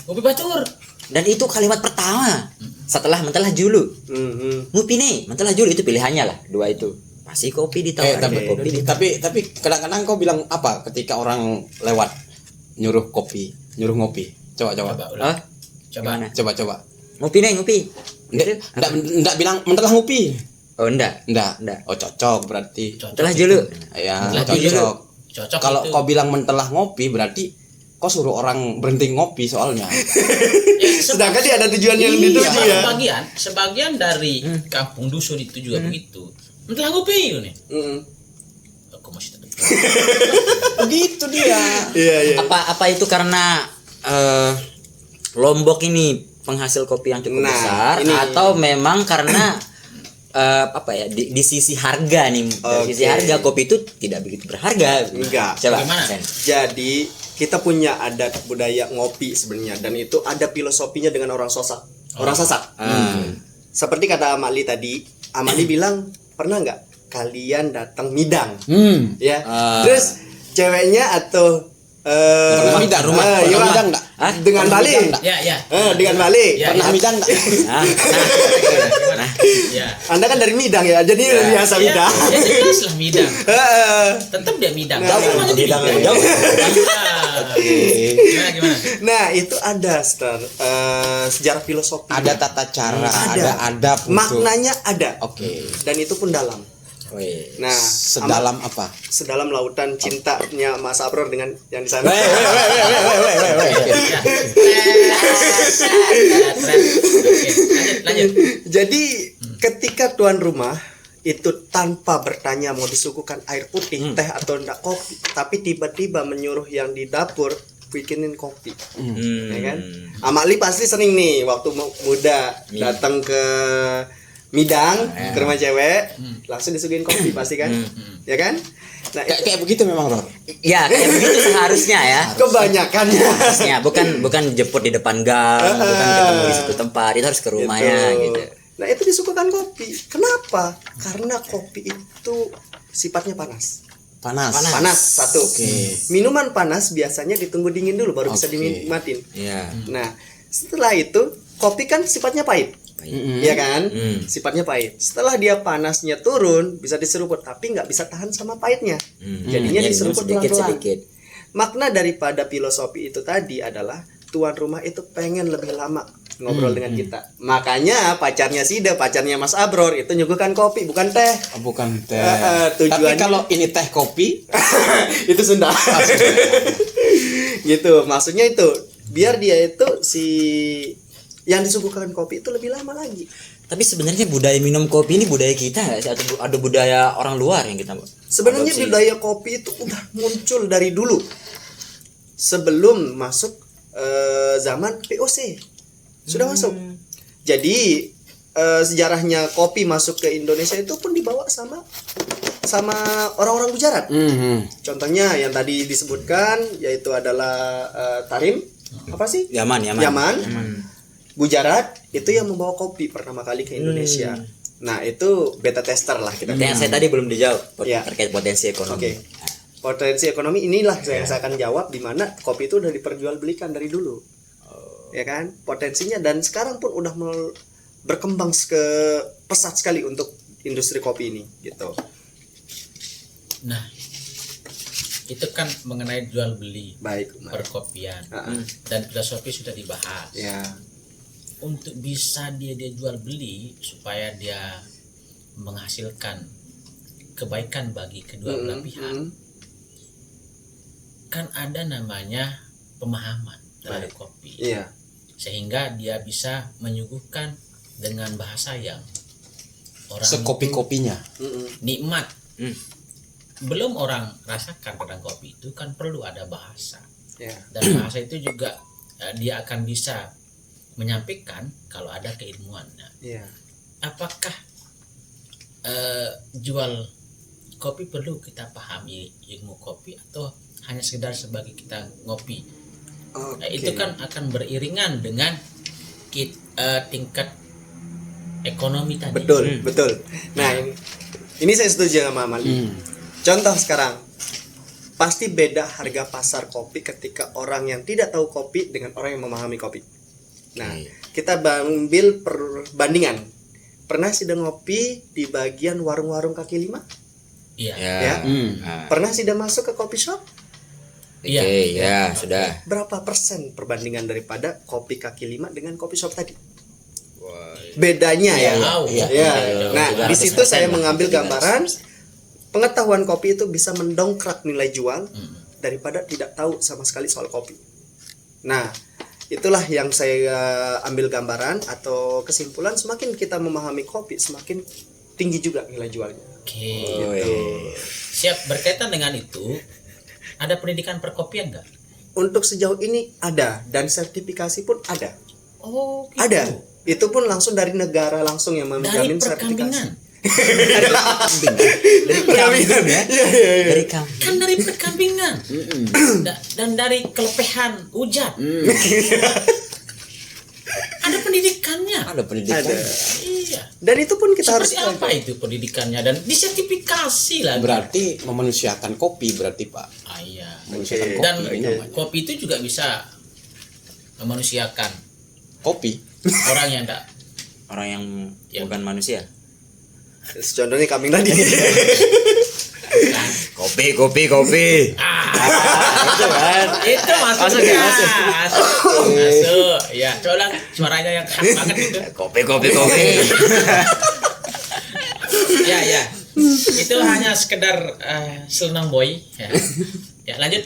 Kopi bacur. Dan itu kalimat pertama setelah mentelah julu. Ngopi nih, mentelah julu itu pilihannya lah, dua itu. Pasti kopi ditawarin, kopi ditawarin. tapi kadang-kadang kau bilang apa ketika orang lewat nyuruh ngopi. Coba. Oh, gimana? Coba. Ngopi nih, ngopi. Enggak bilang mentelah ngopi. Oh, enggak. Oh, cocok berarti. Mentelah julu. Ya, Mentelah cocok. dulu. Cocok Kalau itu. kau bilang mentelah ngopi berarti kau suruh orang berhenti ngopi soalnya. Sedangkan dia ada tujuan yang Iya. dituju ya. Sebagian dari kampung dusun itu juga begitu. Mentelah ngopi ini. Aku masih tetap. Begitu dia. Iya. Apa itu karena Lombok ini penghasil kopi yang cukup Nah, besar, ini. atau memang karena apa ya, di sisi harga nih, dari sisi Oke. harga kopi itu tidak begitu berharga. Enggak. Coba. Bagaimana? Sen. Jadi kita punya adat budaya ngopi sebenarnya, dan itu ada filosofinya dengan orang Sasak. Orang Sasak. Seperti kata Amali tadi, Amali bilang pernah nggak kalian datang midang, ya? Terus ceweknya atau Pernah midang rumah? iya, Pernah Pak. midang enggak? Dengan Pernah Bali. midang enggak? Ya. Dengan Bali. Ya. Pernah midang enggak? Nah, Ya. Anda kan dari Midang ya, jadi biasa Ya, Midang. ya jelas lah midang. Heeh. Tetap dia midang. Nah, Jauh aja midang, dia jauh. Gimana? Nah, itu ada sejarah filosofi. Ada tata cara, Ada. ada adab untuk. Maknanya ada. Oke. Dan itu pun dalam. weh. Nah, Sedalam apa? sedalam lautan cintanya Mas Abror dengan yang di sana. Lanjut. Jadi ketika tuan rumah itu tanpa bertanya mau disuguhkan air putih, teh atau enggak kopi, tapi tiba-tiba menyuruh yang di dapur bikinin kopi, ya kan? Amali pasti sering nih waktu muda datang ke Midang, ke rumah cewek, langsung disuguhin kopi pasti kan, ya kan? Nah, Kayak begitu memang, Ror. Ya, kayak begitu seharusnya ya. kebanyakannya Harusnya bukan jemput di depan gang, bukan ketemu di satu tempat, itu harus ke rumahnya gitu. Nah, itu disuguhkan kopi. Kenapa? Karena kopi itu sifatnya panas. Panas satu. Minuman panas biasanya ditunggu dingin dulu baru bisa dinikmatin. Iya. Nah, setelah itu kopi kan sifatnya pahit. Iya kan? Sifatnya pahit. Setelah dia panasnya turun, bisa diseruput, tapi nggak bisa tahan sama pahitnya. Jadinya Ya, diseruput sedikit. pelan-pelan. Makna daripada filosofi itu tadi adalah tuan rumah itu pengen lebih lama ngobrol dengan kita. Makanya pacarnya Sida, pacarnya Mas Abror itu nyuguhkan kopi bukan teh. Oh, bukan teh. Tujuannya- Tapi kalau ini teh kopi, Itu Sunda. Gitu, maksudnya itu biar dia itu si yang disuguhkan kopi itu lebih lama lagi. Tapi sebenarnya budaya minum kopi ini budaya kita nggak sih, atau ada budaya orang luar yang kita Sebenarnya adopsi? budaya kopi itu udah muncul dari dulu. Sebelum masuk zaman VOC. Sudah masuk. Jadi sejarahnya kopi masuk ke Indonesia itu pun dibawa sama orang-orang Gujarat. Contohnya yang tadi disebutkan yaitu adalah Tarim, apa sih? Yaman. Yaman. Gujarat itu yang membawa kopi pertama kali ke Indonesia. Nah, itu beta tester lah kita. Yang saya tadi belum dijawab Ya. terkait potensi ekonomi. Oke. Potensi ekonomi inilah yang saya akan jawab, di mana kopi itu udah diperjualbelikan dari dulu. Ya kan? Potensinya, dan sekarang pun udah berkembang pesat sekali untuk industri kopi ini gitu. Nah, itu kan mengenai jual beli Baik. perkopian dan filosofi sudah dibahas. Ya. Untuk bisa dia jual beli supaya dia menghasilkan kebaikan bagi kedua belah pihak, kan ada namanya pemahaman terhadap kopi. Iya. Sehingga dia bisa menyuguhkan dengan bahasa yang orang Sekopi-kopinya. nikmat. Belum orang rasakan tentang kopi itu kan perlu ada bahasa. Ya. Dan bahasa itu juga dia akan bisa menyampaikan kalau ada keilmuannya. Iya. Apakah jual kopi perlu kita pahami ilmu kopi atau hanya sekedar sebagai kita ngopi? Nah, itu kan akan beriringan dengan tingkat ekonomi tadi. Betul. Nah, ini saya setuju sama Mali. Contoh sekarang, pasti beda harga pasar kopi ketika orang yang tidak tahu kopi dengan orang yang memahami kopi. Nah, kita ambil perbandingan. Pernah sudah ngopi di bagian warung-warung kaki lima? Iya. Ya. Pernah sudah masuk ke kopi shop? Iya. Ya, sudah. Berapa persen perbandingan daripada kopi kaki lima dengan kopi shop tadi? Bedanya ya. Jauh. Ya. Nah, di situ 300% saya lah. mengambil gambaran pengetahuan kopi itu bisa mendongkrak nilai jual daripada tidak tahu sama sekali soal kopi. Nah, itulah yang saya ambil gambaran atau kesimpulan, semakin kita memahami kopi semakin tinggi juga nilai jualnya. Oke. Gitu. Siap. Berkaitan dengan itu, ada pendidikan perkopian nggak? Untuk sejauh ini ada, dan sertifikasi pun ada. Oh, gitu. Ada. Itu pun langsung dari negara langsung yang Dari menjamin perkambingan. sertifikasi. Dari kambing ya. Dari kambing. Kan dari perkambingan. Dan dari kelepehan hujan. Ada pendidikannya. Ada pendidikan. Ada. Iya. Dan itu pun kita harus Seperti apa itu pendidikannya dan disertifikasi lagi. Berarti memanusiakan kopi berarti, Pak. Iya. Memanusiakan kopi Dan ini namanya. kopi itu juga bisa memanusiakan Kopi. orang yang tidak. Orang yang Ya. bukan manusia. contohnya kambing tadi. Kopi. Itu kan. Itu masuk ya. Masuk. Ya, coba suaranya yang khas banget itu. Kopi. Ya. Itu hanya sekedar senang boy ya. Ya, lanjut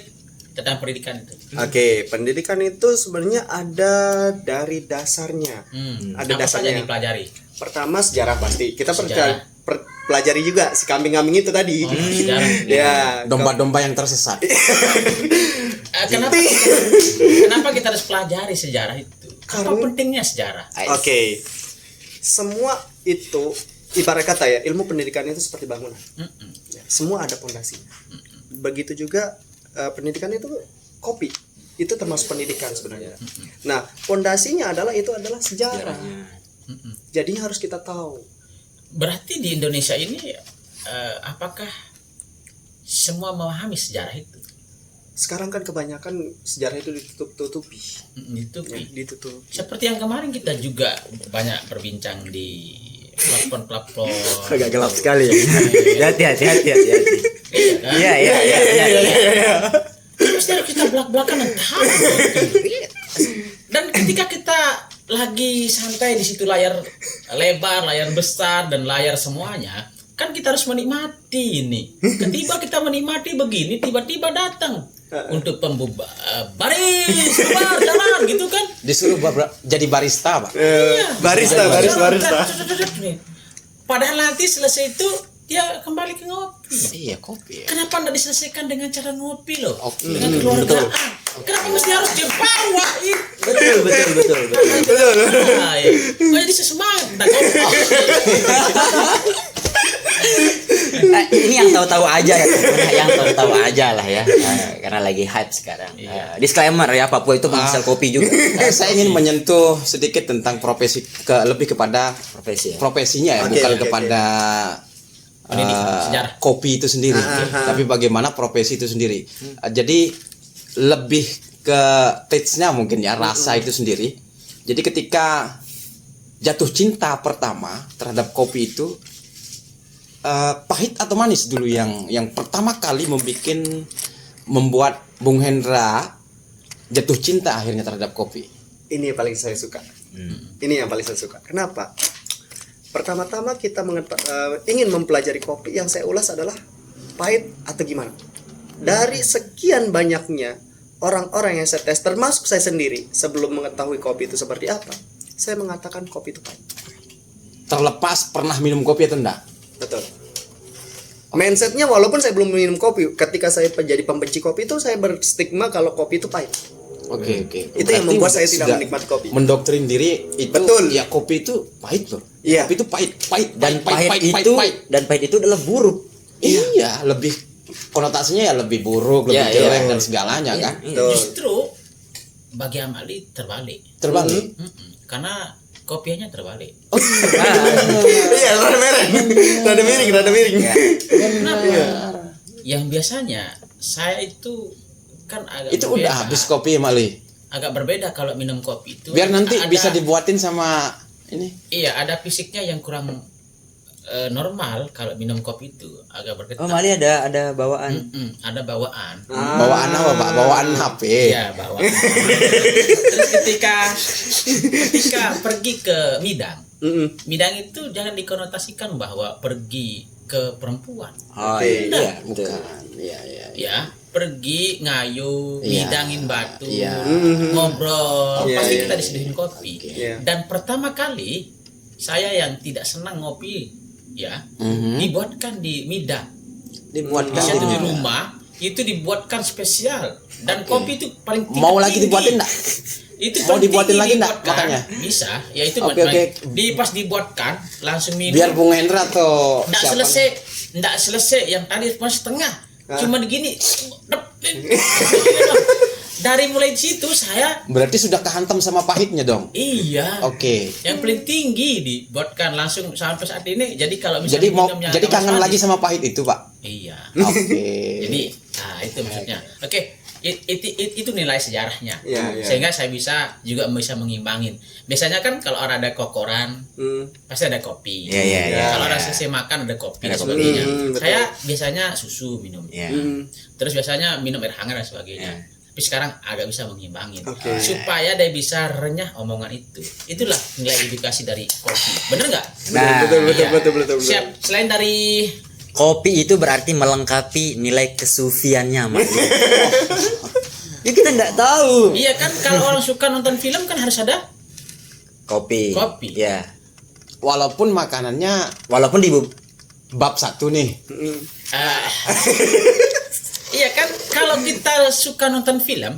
tentang pendidikan itu. Oke, pendidikan itu sebenarnya ada dari dasarnya. Ada Apa saja dasarnya. dipelajari? Pertama sejarah pasti. Kita Sejarah. pelajari juga si kambing-kambing itu tadi. Sejarah. Ya, Domba-domba yang tersesat. Kenapa kita harus pelajari sejarah itu? Apa Karena- pentingnya sejarah? Oke. Semua itu ibarat kata ya, ilmu pendidikan itu seperti bangunan. Ya, semua ada pondasinya. Begitu juga pendidikan itu kopi. Itu termasuk pendidikan sebenarnya. Nah, pondasinya adalah sejarah. Jadinya harus kita tahu. Berarti di Indonesia ini apakah semua memahami sejarah itu? Sekarang kan kebanyakan sejarah itu ditutup-tutupi. Itu Ya, ditutup. seperti yang kemarin kita juga banyak berbincang di platform. Agak gelap sekali ya. Hati. Iya kan? Iya. Mesti harus kita belak-belakan dan tahu. Dan ketika kita lagi santai di situ, layar lebar, layar besar dan layar semuanya, kan kita harus menikmati ini. Ketika kita menikmati begini, tiba-tiba datang untuk baris, keluar, jalan gitu kan. Disuruh jadi barista, Pak. Barista. Padahal nanti selesai itu dia kembali ke ngopi. Iya, kopi. Kenapa tidak diselesaikan dengan cara ngopi loh? Oke. Dengan keluargaan. Kenapa mesti harus dibawa itu? Betul. Nah, ya. Kok jadi sesemangat? ini yang tahu-tahu aja ya, teman-teman, yang tahu-tahu aja lah ya. Karena lagi hype sekarang. Disclaimer ya, Papua itu penghasil kopi juga. Saya ingin menyentuh sedikit tentang profesi lebih kepada Profesi. Ya. profesinya ya, Oke, bukan oke, kepada Pendidikan, sejarah. kopi itu sendiri, tapi bagaimana profesi itu sendiri. Jadi lebih ke taste-nya mungkin ya, rasa itu sendiri. Jadi ketika jatuh cinta pertama terhadap kopi itu, pahit atau manis dulu yang pertama kali membuat Bung Hendra jatuh cinta akhirnya terhadap kopi. Ini yang paling saya suka. Ini yang paling saya suka. Kenapa? Pertama-tama kita ingin mempelajari kopi, yang saya ulas adalah pahit atau gimana. Dari sekian banyaknya orang-orang yang saya tes, termasuk saya sendiri, sebelum mengetahui kopi itu seperti apa, saya mengatakan kopi itu pahit. Terlepas pernah minum kopi atau enggak? Betul. Mindsetnya walaupun saya belum minum kopi, ketika saya menjadi pembenci kopi itu, saya berstigma kalau kopi itu pahit. Oke. Itu yang Berarti membuat saya tidak sudah menikmati kopi. Mendoktrin diri itu. Betul. Ya kopi itu pahit loh. Iya. Kopi itu pahit Dan pahit itu adalah buruk. Iya, lebih konotasinya ya lebih buruk, lebih Iya, jelek iya. dan segalanya kan. Betul. Justru bagi Amali terbalik. Terbalik. Karena kopiannya terbalik. Iya, rada miring. Kenapa? Yang biasanya saya itu kan agak Itu udah habis kopi ya Mali. agak berbeda kalau minum kopi itu. Biar nanti ada- bisa dibuatin sama ini. Iya, ada fisiknya yang kurang normal kalau minum kopi itu agak bergetar. Oh, Mali ada bawaan. Ada bawaan. Bawaan apa, Pak? Bawaan HP. Iya, bawaan. Terus ketika pergi ke Midang, Midang itu jangan dikonotasikan bahwa pergi ke perempuan. Oh Tidak. iya, betul. Iya. Ya, pergi ngayu, Iya. midangin batu, Iya. ngobrol, Iya, pasti iya. kita disediain kopi. Iya. Dan pertama kali saya yang tidak senang ngopi, ya, dibuatkan di Midang. Dibuatkan Bisa di di rumah itu dibuatkan spesial, dan kopi itu paling Mau lagi tinggi. dibuatin enggak? Itu Mau paling dibuatin tinggi lagi nggak dibuatkan. makanya? Bisa, ya itu Oke, oke. pas dibuatkan langsung minum. Biar Bung Hendra atau Nggak siapa? selesai yang tadi cuma setengah, cuma begini. Dari mulai di situ saya Berarti sudah kehantam sama pahitnya dong. iya. Oke. Yang paling tinggi dibuatkan langsung sampai saat ini. Jadi kalau misalnya Jadi mau minum yang jadi agak kangen manis, lagi sama pahit itu, Pak. iya. Oke. Jadi itu maksudnya. Oke, itu nilai sejarahnya. Iya, iya. Sehingga saya bisa mengimbangin. Biasanya kan kalau orang ada kokoran, pasti ada kopi. Iya. Kalau orang selesai makan ada kopi dan Ada kopi. sebagainya. Betul. Saya biasanya susu minum. Iya. Terus biasanya minum air hangat dan sebagainya. Tapi sekarang agak bisa mengimbangin Oke. supaya dia bisa renyah omongan itu. Itulah nilai edukasi dari kopi. Bener nggak? Nah, Betul. Siap. Selain dari kopi itu berarti melengkapi nilai kesufiannya, Mak. Ya kita nggak tahu. iya kan kalau orang suka nonton film kan harus ada Kopi. Kopi. Ya. Walaupun makanannya Walaupun di bab 1 nih. ah, iya kan kalau kita suka nonton film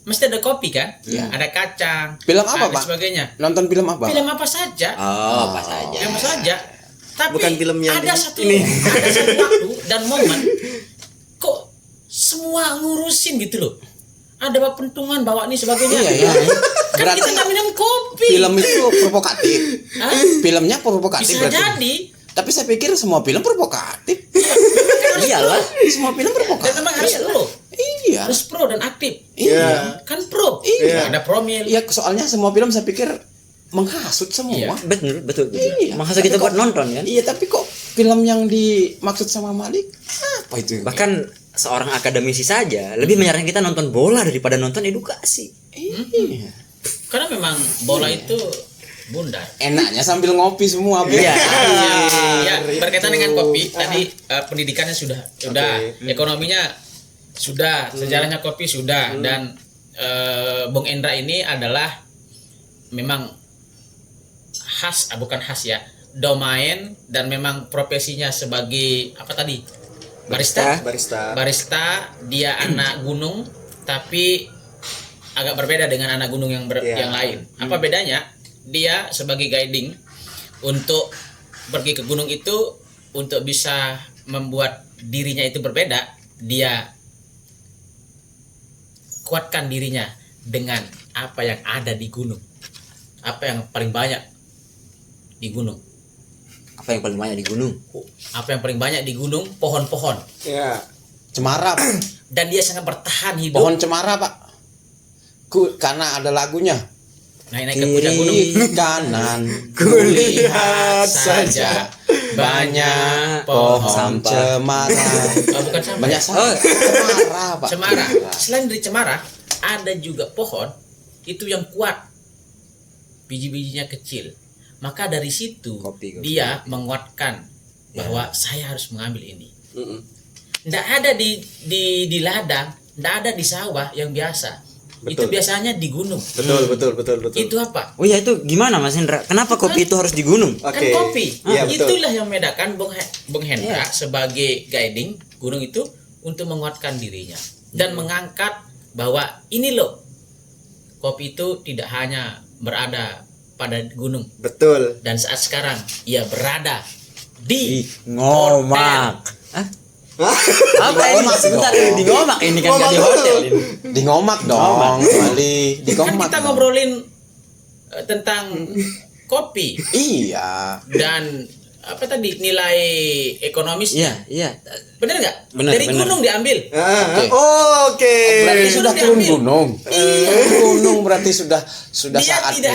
mesti ada kopi kan? Ada kacang. Film apa, ada Pak? sebagainya. Nonton film apa? Film apa saja? Oh, apa saja. Film apa saja. Tapi Bukan film yang ada di- satu ini. ada satu waktu dan momen kok semua ngurusin gitu loh. Ada pentungan bawa nih sebagainya. Iya. Kan Berarti kita nggak minum kopi. film itu provokatif. Hah? Filmnya provokatif Bisa berarti. jadi. Tapi saya pikir semua film provokatif. Iyalah. Semua film Dan provokatif. memang harus pro. Iya. Harus pro dan aktif. Iya. Kan pro. Iya. Ada promil. Iya, soalnya semua film saya pikir menghasut semua. Iya. Betul. Iya. Masa kita Tapi buat kok- nonton kan? Iya, tapi kok film yang dimaksud sama Malik apa itu? Bahkan seorang akademisi saja lebih menyarankan kita nonton bola daripada nonton edukasi. Iya. Karena memang bola itu bundar. Enaknya sambil ngopi semua. Bu. Iya. Ya, berkaitan dengan kopi tadi pendidikannya sudah, ekonominya sudah, sejarahnya kopi sudah, dan Bung Endra ini adalah memang khas, bukan khas ya, domain dan memang profesinya sebagai apa tadi, barista. Barista. Dia anak gunung tapi agak berbeda dengan anak gunung yang Iya. yang lain. Apa bedanya? Dia sebagai guiding untuk pergi ke gunung itu untuk bisa membuat dirinya itu berbeda, dia kuatkan dirinya dengan apa yang ada di gunung. Apa yang paling banyak di gunung? Apa yang paling banyak di gunung? Apa yang paling banyak di gunung? Pohon-pohon. Ya. Cemara, Pak. Dan dia sangat bertahan hidup. Pohon cemara, Pak. Karena ada lagunya. Naik ke puncak gunung. Kiri kanan Kulihat saja banyak Sampah. pohon cemara. Oh, bukan sampah. Banyak sampah. Cemara, Pak. Cemara. Selain dari cemara, ada juga pohon itu yang kuat. Biji-bijinya kecil. Maka dari situ Kopi. dia menguatkan bahwa saya harus mengambil ini. Mm-mm. Nggak ada di ladang, nggak ada di sawah yang biasa. Betul. Itu biasanya di gunung. Betul. Itu apa? Oh ya, itu gimana Mas Hendra? Kenapa kopi itu harus di gunung? Kan Oke. kopi. Iya, betul. Itulah yang membedakan Bung Hendra sebagai guiding gunung itu untuk menguatkan dirinya dan mengangkat bahwa ini loh, kopi itu tidak hanya berada pada gunung, Betul. dan saat sekarang ia berada di Ngomak. Hah? Apa ini? Ngomak Sebentar, dong. di Ngomak ini kan nggak di hotel ini. Di ngomak dong, kali. Di kan ngomak. kita dong. ngobrolin tentang kopi Iya. dan apa tadi nilai ekonomisnya. Iya. Bener nggak? Bener, Dari bener. gunung diambil. Oke. Berarti sudah turun diambil. gunung. Turun gunung berarti sudah Dia saatnya.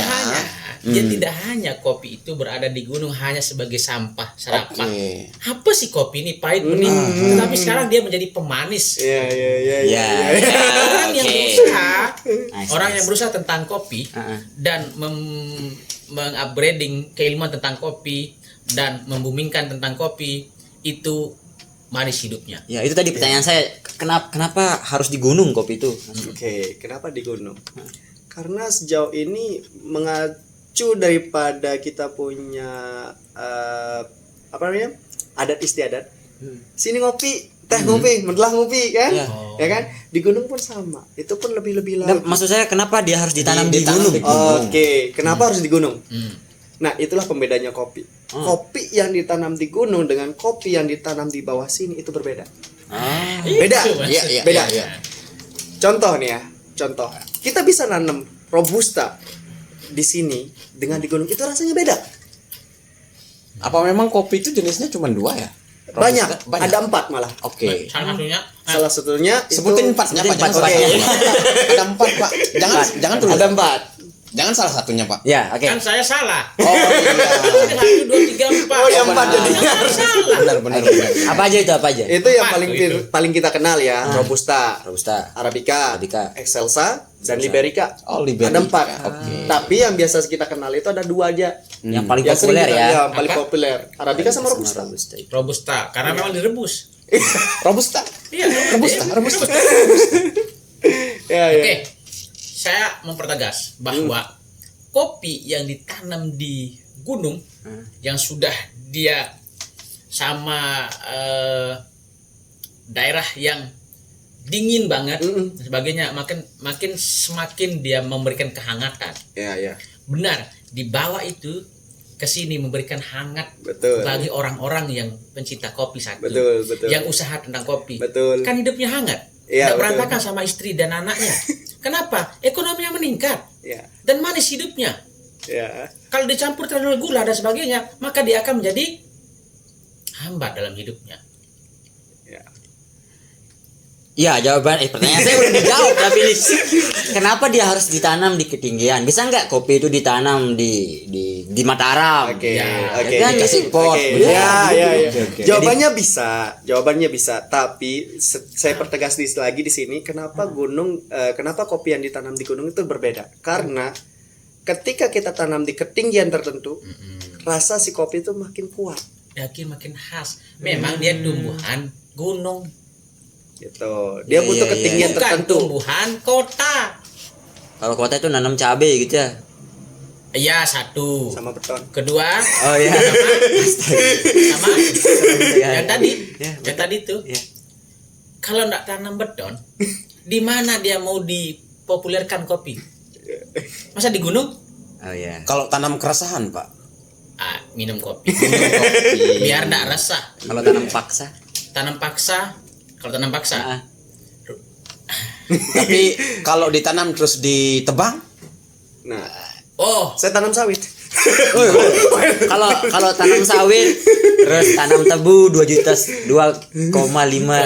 tidak hanya kopi itu berada di gunung hanya sebagai sampah serapan. Oke. Apa sih kopi ini pahit benih? Tetapi sekarang dia menjadi pemanis. Iya. Iya. Orang yang Oke. berusaha, Nice, orang nice. yang berusaha tentang kopi dan mengupgrading keilmuan tentang kopi dan membumingkan tentang kopi itu manis hidupnya. Ya, itu tadi pertanyaan saya. Kenapa harus di gunung kopi itu? Oke, kenapa di gunung? Karena sejauh ini mengacu daripada kita punya apa namanya, adat istiadat. Sini ngopi, teh ngopi, mendelah ngopi kan? Iya. Ya kan? Di gunung pun sama. Itu pun lebih Nah, lagi. maksud saya kenapa dia harus ditanam di Ditanam gunung? di gunung. Oke, kenapa harus di gunung? Hmm. Nah, itulah pembedanya kopi. Kopi yang ditanam di gunung dengan kopi yang ditanam di bawah sini itu berbeda. Beda. Itu maksudnya. Iya, iya, Beda. iya. Contoh nih ya, contoh. Kita bisa nanam robusta di sini dengan di gunung itu rasanya beda. Apa memang kopi itu jenisnya cuma 2 ya? Banyak, Banyak. ada 4 malah. Oke. Salah satunya Salah satunya Sebutin 4-nya, Pak. Jangan Oke. salah satunya. Ada 4, Pak. Jangan tulis. Ada 4. Jangan salah satunya, Pak. Ya, oke. kan saya salah. Oh iya. 1, 2, 3, 4. Oh, yang 4 jadinya. Salah. Benar. Apa aja itu? Apa aja? Itu yang Empat paling tuh itu. paling kita kenal ya, robusta, Robusta. arabica, Arabica. excelsa, dan liberica. Oh, liberica. Ada 4. Oke. Tapi yang biasa kita kenal itu ada 2 aja. Yang paling Yang sering populer kita- ya. Yang paling Apa? populer. Arabica sama robusta. Robusta karena memang direbus. Robusta. Iya, Robusta. Ya, ya. Oke. Saya mempertegas bahwa kopi yang ditanam di gunung yang sudah dia sama daerah yang dingin banget dan sebagainya, makin semakin dia memberikan kehangatan. Ya, ya. Benar, di bawah itu ke sini memberikan hangat Betul. bagi orang-orang yang pencinta kopi satu. Betul, betul. Yang usaha tentang kopi. Betul. Kan hidupnya hangat. Iya, Tidak betul. berantakan sama istri dan anaknya. Kenapa? Ekonominya meningkat Ya, dan manis hidupnya. ya. Kalau dicampur terlalu gula dan sebagainya, maka dia akan menjadi hambat dalam hidupnya. Ya. Ya, jawaban pertanyaan saya udah dijawab tapi kenapa dia harus ditanam di ketinggian? Bisa nggak kopi itu ditanam di Mataram? Oke, Ya, oke. kan dikasih Oke, pot. Ya, ya, ya. Oke. Jawabannya bisa, tapi saya pertegas lagi di sini kenapa kenapa kopi yang ditanam di gunung itu berbeda? Karena ketika kita tanam di ketinggian tertentu, rasa si kopi itu makin kuat. Makin khas. Memang dia tumbuhan gunung, Gitu. Dia Iya, butuh iya, ketinggian bukan tertentu. tumbuhan kota. Kalau kota itu nanam cabai gitu ya. Ya, satu. Sama beton. Kedua, Oh iya. sama yang tadi, Ya, yang tadi tuh. Ya. Kalau nggak tanam beton, di mana dia mau dipopulerkan kopi? Masa di gunung? Oh iya. Kalau tanam keresahan, Pak. Minum kopi. Minum kopi. Biar nggak resah. Kalau tanam paksa. tanam paksa. Kalau tanam paksa, Ah. Tapi kalau ditanam terus ditebang, Nah, oh, saya tanam sawit. Kalau tanam sawit terus tanam tebu 2,5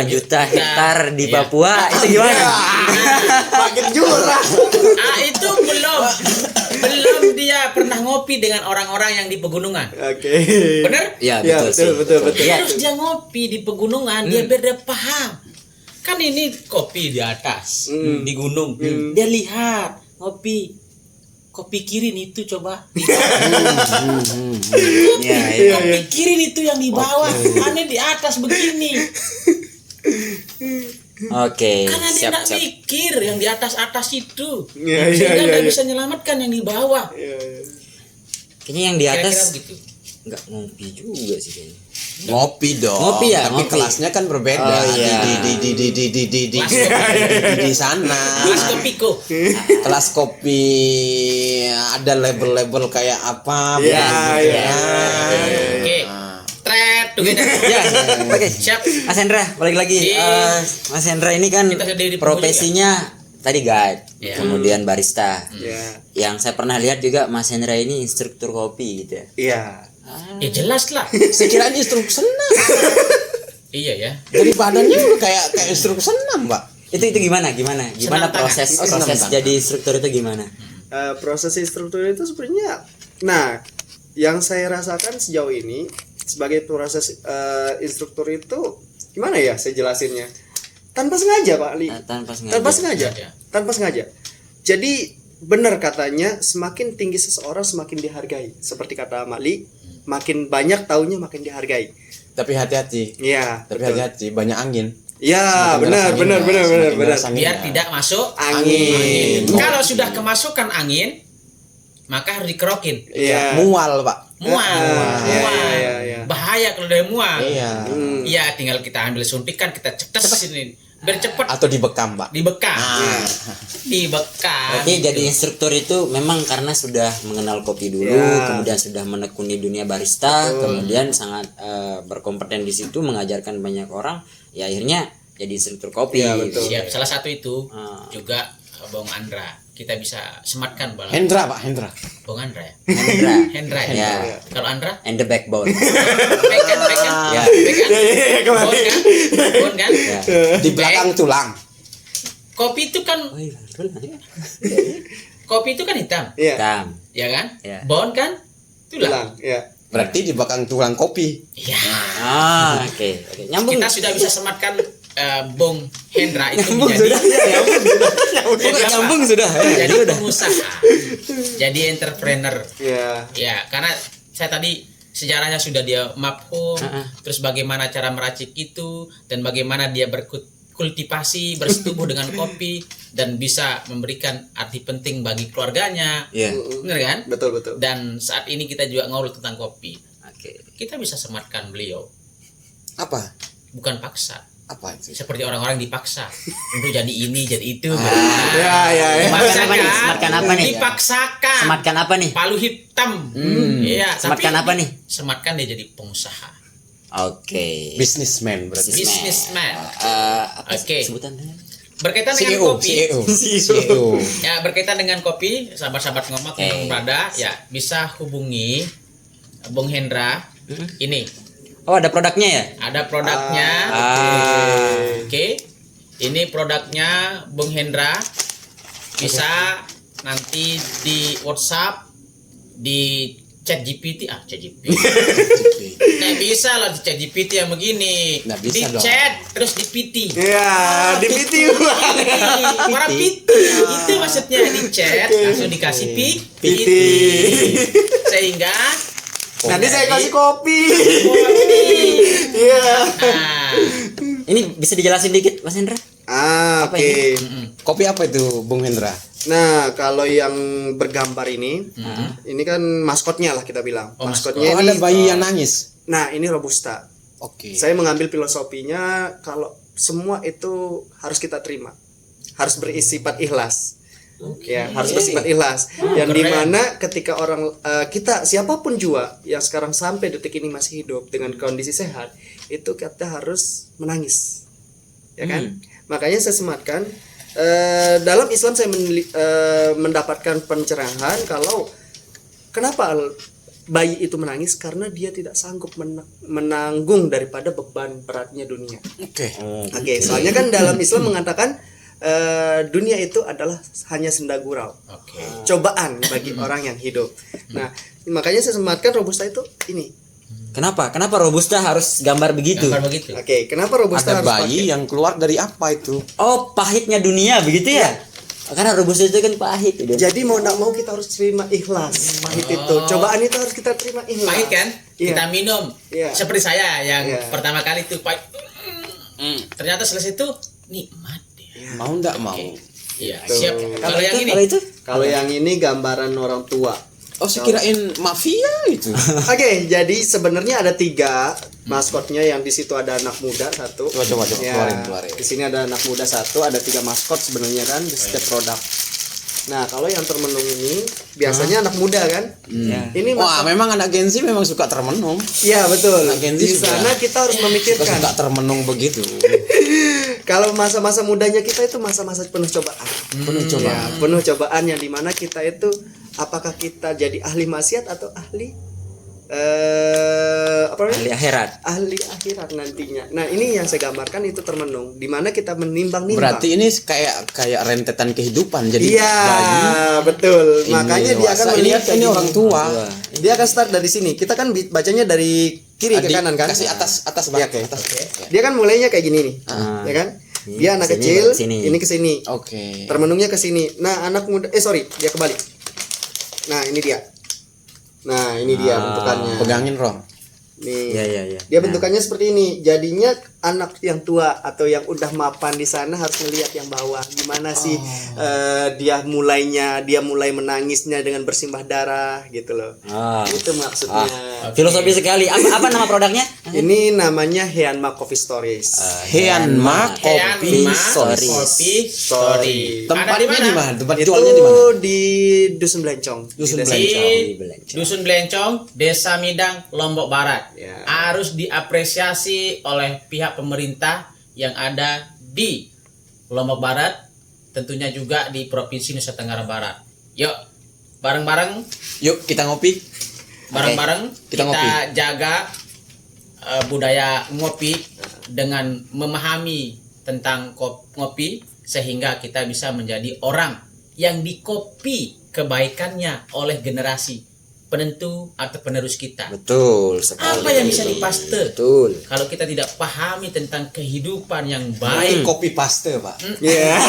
juta hektar di Iya. Papua itu gimana? Makin jurang. itu belum dia pernah ngopi dengan orang-orang yang di pegunungan. Oke. Bener? Ya Ya, betul, betul, sih. betul, betul. Iya. Harus dia ngopi di pegunungan, dia biar dia paham. Kan ini kopi di atas, di gunung. Dia lihat kopi kirin itu coba. Iya, iya. Kopi kirin itu yang di bawah, aneh di atas begini. Oke, Karena dia siap, nggak siap. mikir yang di atas itu. Iya, iya, Sehingga iya, nggak iya. bisa menyelamatkan yang di bawah. Kayaknya yang di Kira-kira atas begitu. nggak ngopi juga sih kayaknya. ngopi dong. Ngopi ya, Tapi ngopi. kelasnya kan berbeda. Oh, iya. Di sana. Kelas kopiko. Kelas kopi ada label-label kayak apa? Iya, begitu iya, ya. Oke. Thread together. Ya, oke. Siap. Mas Hendra, balik lagi. Iya. Mas Hendra ini kan Kita sudah di profesinya tadi guide, Iya. kemudian barista. Ya. Yang saya pernah lihat juga Mas Hendra ini instruktur kopi gitu ya. Iya. Ya jelas lah. Sekiranya instruktur senam. Iya ya. Dari badannya udah kayak instruktur senam, Mbak. Itu gimana? Gimana Senam tangan. proses Oh, senam proses tangan. jadi instruktur itu gimana? Proses instruktur itu sebenarnya, nah, yang saya rasakan sejauh ini sebagai proses instruktur itu gimana ya saya jelasinnya? Tanpa sengaja, Pak Ali. Tanpa sengaja. Tanpa sengaja. Sengaja. Tanpa sengaja. Jadi benar katanya, semakin tinggi seseorang semakin dihargai. Seperti kata Mali, makin banyak taunya makin dihargai. Tapi hati-hati. Iya, Tapi betul. hati-hati, banyak angin. Ya, Semakin benar, deras benar, anginnya, benar, semakin benar, benar. deras anginnya. Biar tidak masuk Angin. Kalau sudah kemasukan angin, maka harus dikerokin. Iya. Mual, Pak. Mual. Iya, Mual. iya, iya. Bahaya kalau dia mual. Iya. Iya, tinggal kita ambil suntikan, kita cetes ini. Biar cepat Atau dibekam, Pak. dibekam. Ah. Dibekam. Oke, jadi instruktur itu memang karena sudah mengenal kopi dulu, Ya. kemudian sudah menekuni dunia barista, kemudian sangat berkompeten di situ, mengajarkan banyak orang, ya akhirnya jadi instruktur kopi. Ya, betul. Siap. Salah satu itu Ah. juga Bung Andra. Kita bisa sematkan bala. Hendra, Pak, Hendra. Bung Andra ya. Hendra. Hendra Ya. ya. Kalau Andra? And the backbone. Pekan. Ya. Pekan. Bon kan? Bon kan? Ya. Di belakang tulang. Kopi itu kan Oh, iya, betul. kopi itu kan hitam, Iya. Tam. ya kan? Iya. Ya. Bon kan? Tulang. Tulang, ya. Berarti di belakang tulang kopi. Iya. Ah, oke. Oke. Nyambung. Kita sudah bisa sematkan Bung Hendra itu Nyambung menjadi sudah. Nyambung sudah. jadi Ya, udah. pengusaha, jadi entrepreneur. Ya. Ya, karena saya tadi sejarahnya sudah dia mafhum, terus bagaimana cara meracik itu dan bagaimana dia berkultivasi, bersetubuh dengan kopi dan bisa memberikan arti penting bagi keluarganya. Iya. Benar kan? Betul, betul. Dan saat ini kita juga ngobrol tentang kopi. Oke. Kita bisa sematkan beliau, Apa? bukan paksa. Apa itu? Seperti orang-orang dipaksa untuk jadi ini, jadi itu. Ya, ya, ya. Sematkan apa nih? Sematkan apa nih? Dipaksakan. Sematkan apa nih? Palu hitam. Iya, Sematkan apa nih? Sematkan dia jadi pengusaha. Oke. Businessman berarti. Businessman. Apa Oke. sebutannya? Berkaitan dengan CEO, kopi. CEO. Ya, berkaitan dengan kopi, sahabat-sahabat ngomong yang berada, ya bisa hubungi Bung Hendra. Ini Oh, ada produknya ya? ada produknya. Oke. Ini produknya Bung Hendra. Bisa nanti di WhatsApp, di chat GPT. Chat GPT. Nggak bisa lah di chat GPT yang begini. Nggak bisa di dong. chat terus di PT. Ya, di video. Para PT. Itu maksudnya di chat langsung dikasih PT. Sehingga Nanti saya kasih kopi. kopi. Iya. Nah, Ini bisa dijelasin dikit, Mas Hendra? Ah, oke. Kopi apa itu, Bung Hendra? Nah, kalau yang bergambar ini kan maskotnya lah kita bilang. Oh, Maskotnya Oh, ini. ada bayi yang nangis. Nah, ini robusta. Oke. Saya mengambil filosofinya kalau semua itu harus kita terima. Harus bersifat ikhlas. Ya, harus bersifat ikhlas. Yang keren. dimana ketika orang kita siapapun jua yang sekarang sampai detik ini masih hidup dengan kondisi sehat, itu kita harus menangis. Ya kan? Makanya saya sematkan dalam Islam saya mendapatkan pencerahan kalau kenapa bayi itu menangis, karena dia tidak sanggup menanggung daripada beban beratnya dunia. Oke. Oke, soalnya kan dalam Islam mengatakan dunia itu adalah hanya senda gurau, Oke. cobaan bagi orang yang hidup. Nah, makanya saya sematkan Robusta itu ini. Kenapa Robusta harus gambar begitu? Gambar begitu. Oke, kenapa Robusta Ada harus bayi pakai? yang keluar dari apa itu? Oh, pahitnya dunia begitu ya? Karena Robusta itu kan pahit itu. Jadi mau tidak mau kita harus terima ikhlas. Pahit itu, cobaan itu harus kita terima ikhlas. Pahit kan? Iya. Kita minum. Iya. Seperti saya yang Iya. pertama kali itu pahit. Ternyata selesai itu nikmat dia. Mau ndak mau? Iya, siap. Kalau yang ini Kalau itu Kalau yang ini gambaran orang tua. Oh, saya kirain mafia itu. Oke, jadi sebenarnya ada 3 maskotnya, yang di situ ada anak muda 1. Coba Ya, keluarin. di sini ada anak muda 1, ada 3 maskot sebenarnya kan di setiap produk. Nah, kalau yang termenung ini biasanya anak muda kan? Ini Wah, memang anak Gen Z memang suka termenung. Iya, betul. Anak Gen Z Di suka. sana kita harus memikirkan. Suka termenung begitu. Kalau masa-masa mudanya kita itu masa-masa penuh cobaan. Penuh coba. Ya, penuh cobaan yang dimana kita itu apakah kita jadi ahli maksiat atau ahli apa namanya? ahli akhirat. Ahli akhirat nantinya. Nah, ini yang saya gambarkan itu termenung di mana kita menimbang-nimbang. Berarti ini kayak rentetan kehidupan. Jadi Iya, bayi, betul. ini Makanya dia akan dewasa. melihat ini orang tua. Dia akan start dari sini. Kita kan bacanya dari kiri ke Adik, kanan kan? Kasih atas Iya, bawah. oke. Atas. Dia kan mulainya kayak gini nih. Ya kan? Dia anak Sini, kecil, sini. ini ke sini. Oke. Termenungnya ke sini. Nah, anak muda sorry, dia kebalik. Nah, ini dia. Nah, ini dia bentukannya. Pegangin Rom. Nih. Iya. Dia bentukannya seperti ini. Jadinya anak yang tua atau yang udah mapan di sana harus melihat yang bawah. Gimana sih dia mulai menangisnya dengan bersimbah darah gitu loh. Itu maksudnya. Filosofi sekali. Apa nama produknya? Ini namanya Heanma Coffee Stories. Heanma Kopi Stories. Kopi Story. Tempatnya di mana? Tempat Itu jualnya di mana? di Dusun Blencong. Dusun Di desa Di Blencong. Dusun Blencong, Desa Midang, Lombok Barat. Ya. Harus diapresiasi oleh pihak pemerintah yang ada di Lombok Barat, tentunya juga di Provinsi Nusa Tenggara Barat. Yuk, bareng-bareng Yuk kita ngopi. bareng-bareng Kita kita, ngopi. jaga budaya ngopi dengan memahami tentang ngopi sehingga kita bisa menjadi orang yang dikopi kebaikannya oleh generasi penentu atau penerus kita. Betul sekali. Apa yang bisa dipaste? Betul. Kalau kita tidak pahami tentang kehidupan yang Ini baik, kopi paste, Pak. Iya.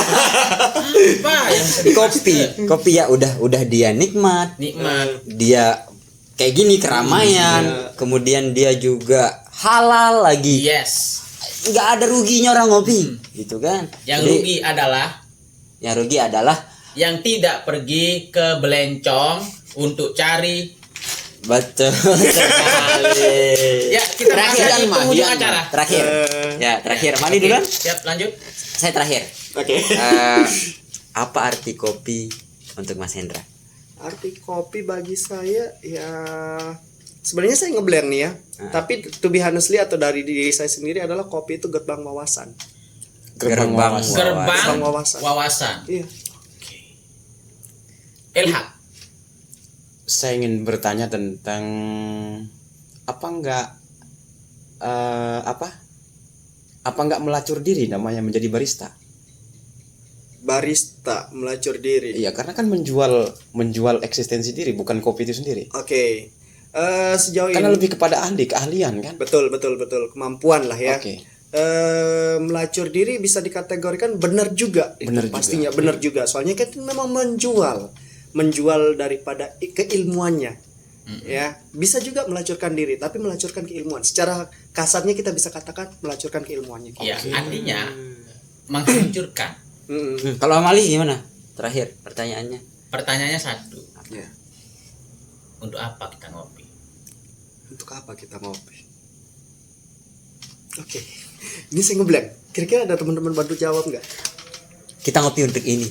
apa yang bisa dipaste? Kopi ya udah dia nikmat. Nikmat. Dia kayak gini keramaian. Kemudian dia juga halal lagi. Yes. Nggak ada ruginya orang ngopi, gitu kan? Yang Jadi, rugi adalah yang tidak pergi ke Belencong untuk cari. betul sekali. Ya, kita Terakhir, bahas di penghujung Hianma. acara. Terakhir. Mandi duluan. Siap, lanjut. Saya terakhir. Oke. Apa arti kopi untuk Mas Hendra? Arti kopi bagi saya ya sebenarnya saya ngeblend nih ya. Tapi to be honestly atau dari diri saya sendiri adalah kopi itu gerbang wawasan. Gerbang Gerbang wawasan. wawasan. Iya. Ilham. Saya ingin bertanya tentang apa enggak melacur diri namanya menjadi barista? Barista melacur diri. Iya, karena kan menjual eksistensi diri, bukan kopi itu sendiri. Oke. Sejauh Karena ini lebih kepada keahlian kan? betul kemampuan lah ya. Oke. Melacur diri bisa dikategorikan benar juga. Benar juga. Pastinya benar juga. Soalnya kan itu memang menjual daripada keilmuannya. Ya, bisa juga melacurkan diri, tapi melacurkan keilmuan. Secara kasarnya kita bisa katakan melacurkan keilmuannya. Ya, artinya menghancurkan. Kalau Amali gimana? Terakhir pertanyaannya. Pertanyaannya satu. Ya. Untuk apa kita ngopi? Untuk apa kita ngopi? Oke. Ini saya ngeblank. Kira-kira ada teman-teman bantu jawab nggak? Kita ngopi untuk ini.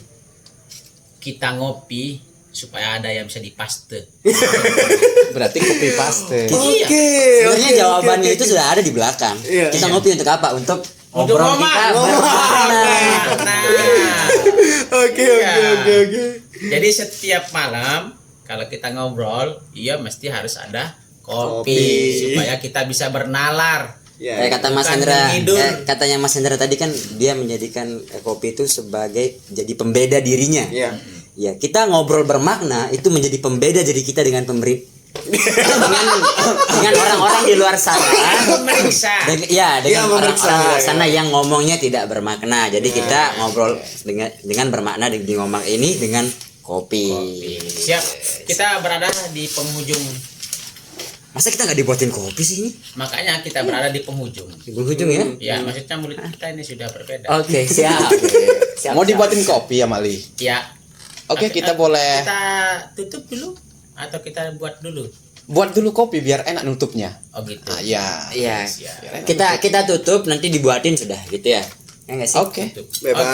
kita ngopi supaya ada yang bisa dipaste. Berarti copy paste. Sebenarnya jawabannya itu sudah ada di belakang. Iya. Kita ngopi untuk apa? Untuk Untuk obrolan ngomong. kita bermakna. Nah, Oke. jadi setiap malam kalau kita ngobrol, iya mesti harus ada kopi, Kopi. supaya kita bisa bernalar. Kayak kata Mas Bukan Hendra, menghidur. katanya Mas Hendra tadi kan dia menjadikan kopi itu sebagai jadi pembeda dirinya. Iya. Ya, kita ngobrol bermakna itu menjadi pembeda diri kita dengan dengan orang-orang di luar sana. Memeriksa. Dengan Iya, memeriksa, orang-orang di luar ya. sana yang ngomongnya tidak bermakna. Jadi kita ngobrol dengan bermakna di ngomong ini dengan kopi. Siap. Kita berada di penghujung. Masa kita nggak dibuatin kopi sih ini? Makanya kita berada di penghujung. Di penghujung ya? Ya, maksudnya mulut kita ini sudah berbeda. Oke, siap. Mau dibuatin kopi ya Mali? Ya. Oke, Tapi, kita boleh Kita tutup dulu atau kita buat dulu? buat dulu kopi biar enak nutupnya. Oh gitu. Ah, ya. Iya. Siap. Kita tutup nanti dibuatin sudah gitu ya. Ya nggak sih? Oke. Tutup. Bebas.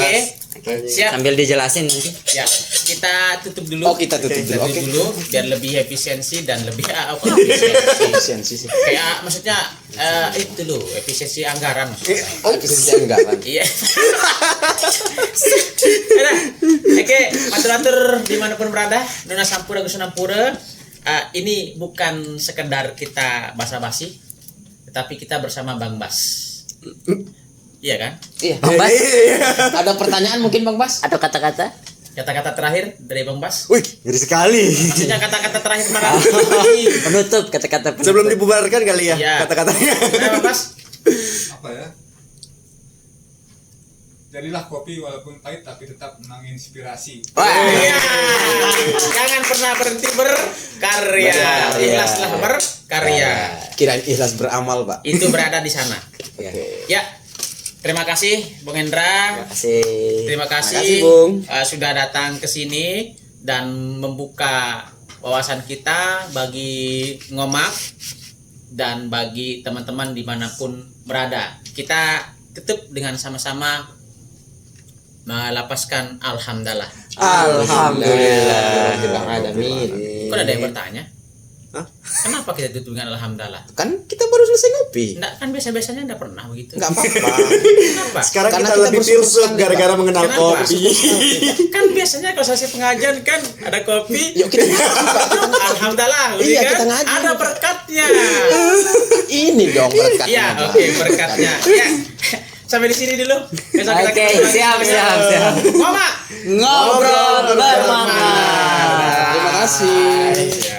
Oke. Siap. Sambil dijelasin nanti. Ya, kita tutup dulu. Oh, kita tutup dulu. Oke. Biar lebih efisiensi dan lebih efisiensi. Efisiensi sih. Kayak maksudnya itu loh, efisiensi anggaran maksudnya. Oh, efisiensi anggaran. Iya. Nah, oke, matur-matur dimanapun berada, Nona Sampura Gusunampura. Ini bukan sekedar kita basa-basi, tetapi kita bersama Bang Bas. Iya kan? Iya. Bang Bas, Ada pertanyaan mungkin Bang Bas? atau kata-kata? Kata-kata terakhir dari Bang Bas. Wih, ngeri sekali. Maksudnya kata-kata terakhir mana? Penutup, kata-kata penutup. Sebelum dibubarkan kali ya Iya. kata-katanya. Nah, Bang Bas. Apa ya? Jadilah kopi walaupun pahit tapi tetap menginspirasi. Iya. Jangan pernah berhenti berkarya. Ikhlaslah berkarya. Kirain ikhlas beramal, Pak. Itu berada di sana. Ya. Terima kasih Bung Hendra. Terima kasih, Makasih, Bung. Sudah datang ke sini dan membuka wawasan kita bagi Ngomak dan bagi teman-teman dimanapun berada. Kita tutup dengan sama-sama melapaskan alhamdulillah. Alhamdulillah. Alamin. Kok ada yang bertanya? Hah? Kenapa kita tutup dengan alhamdulillah? Kan kita baru selesai ngopi. Enggak, kan biasa-biasanya enggak pernah begitu. Enggak apa-apa. Kenapa? Sekarang Karena kita kita lebih bersyukur filsuf sekali, gara-gara Pak. mengenal Kenapa? kopi. Kan biasanya kalau sesi pengajian kan ada kopi. Yuk kita ngaji, Pak. Alhamdulillah, Iya, kan? kita ngaji. Ada berkatnya. Ini dong berkatnya. Iya, Pak. oke, berkatnya. Ya. Sampai di sini dulu. Besok kita Oke, ketemu lagi. siap. Mama. Ngobrol bermakna. Terima kasih. Ya.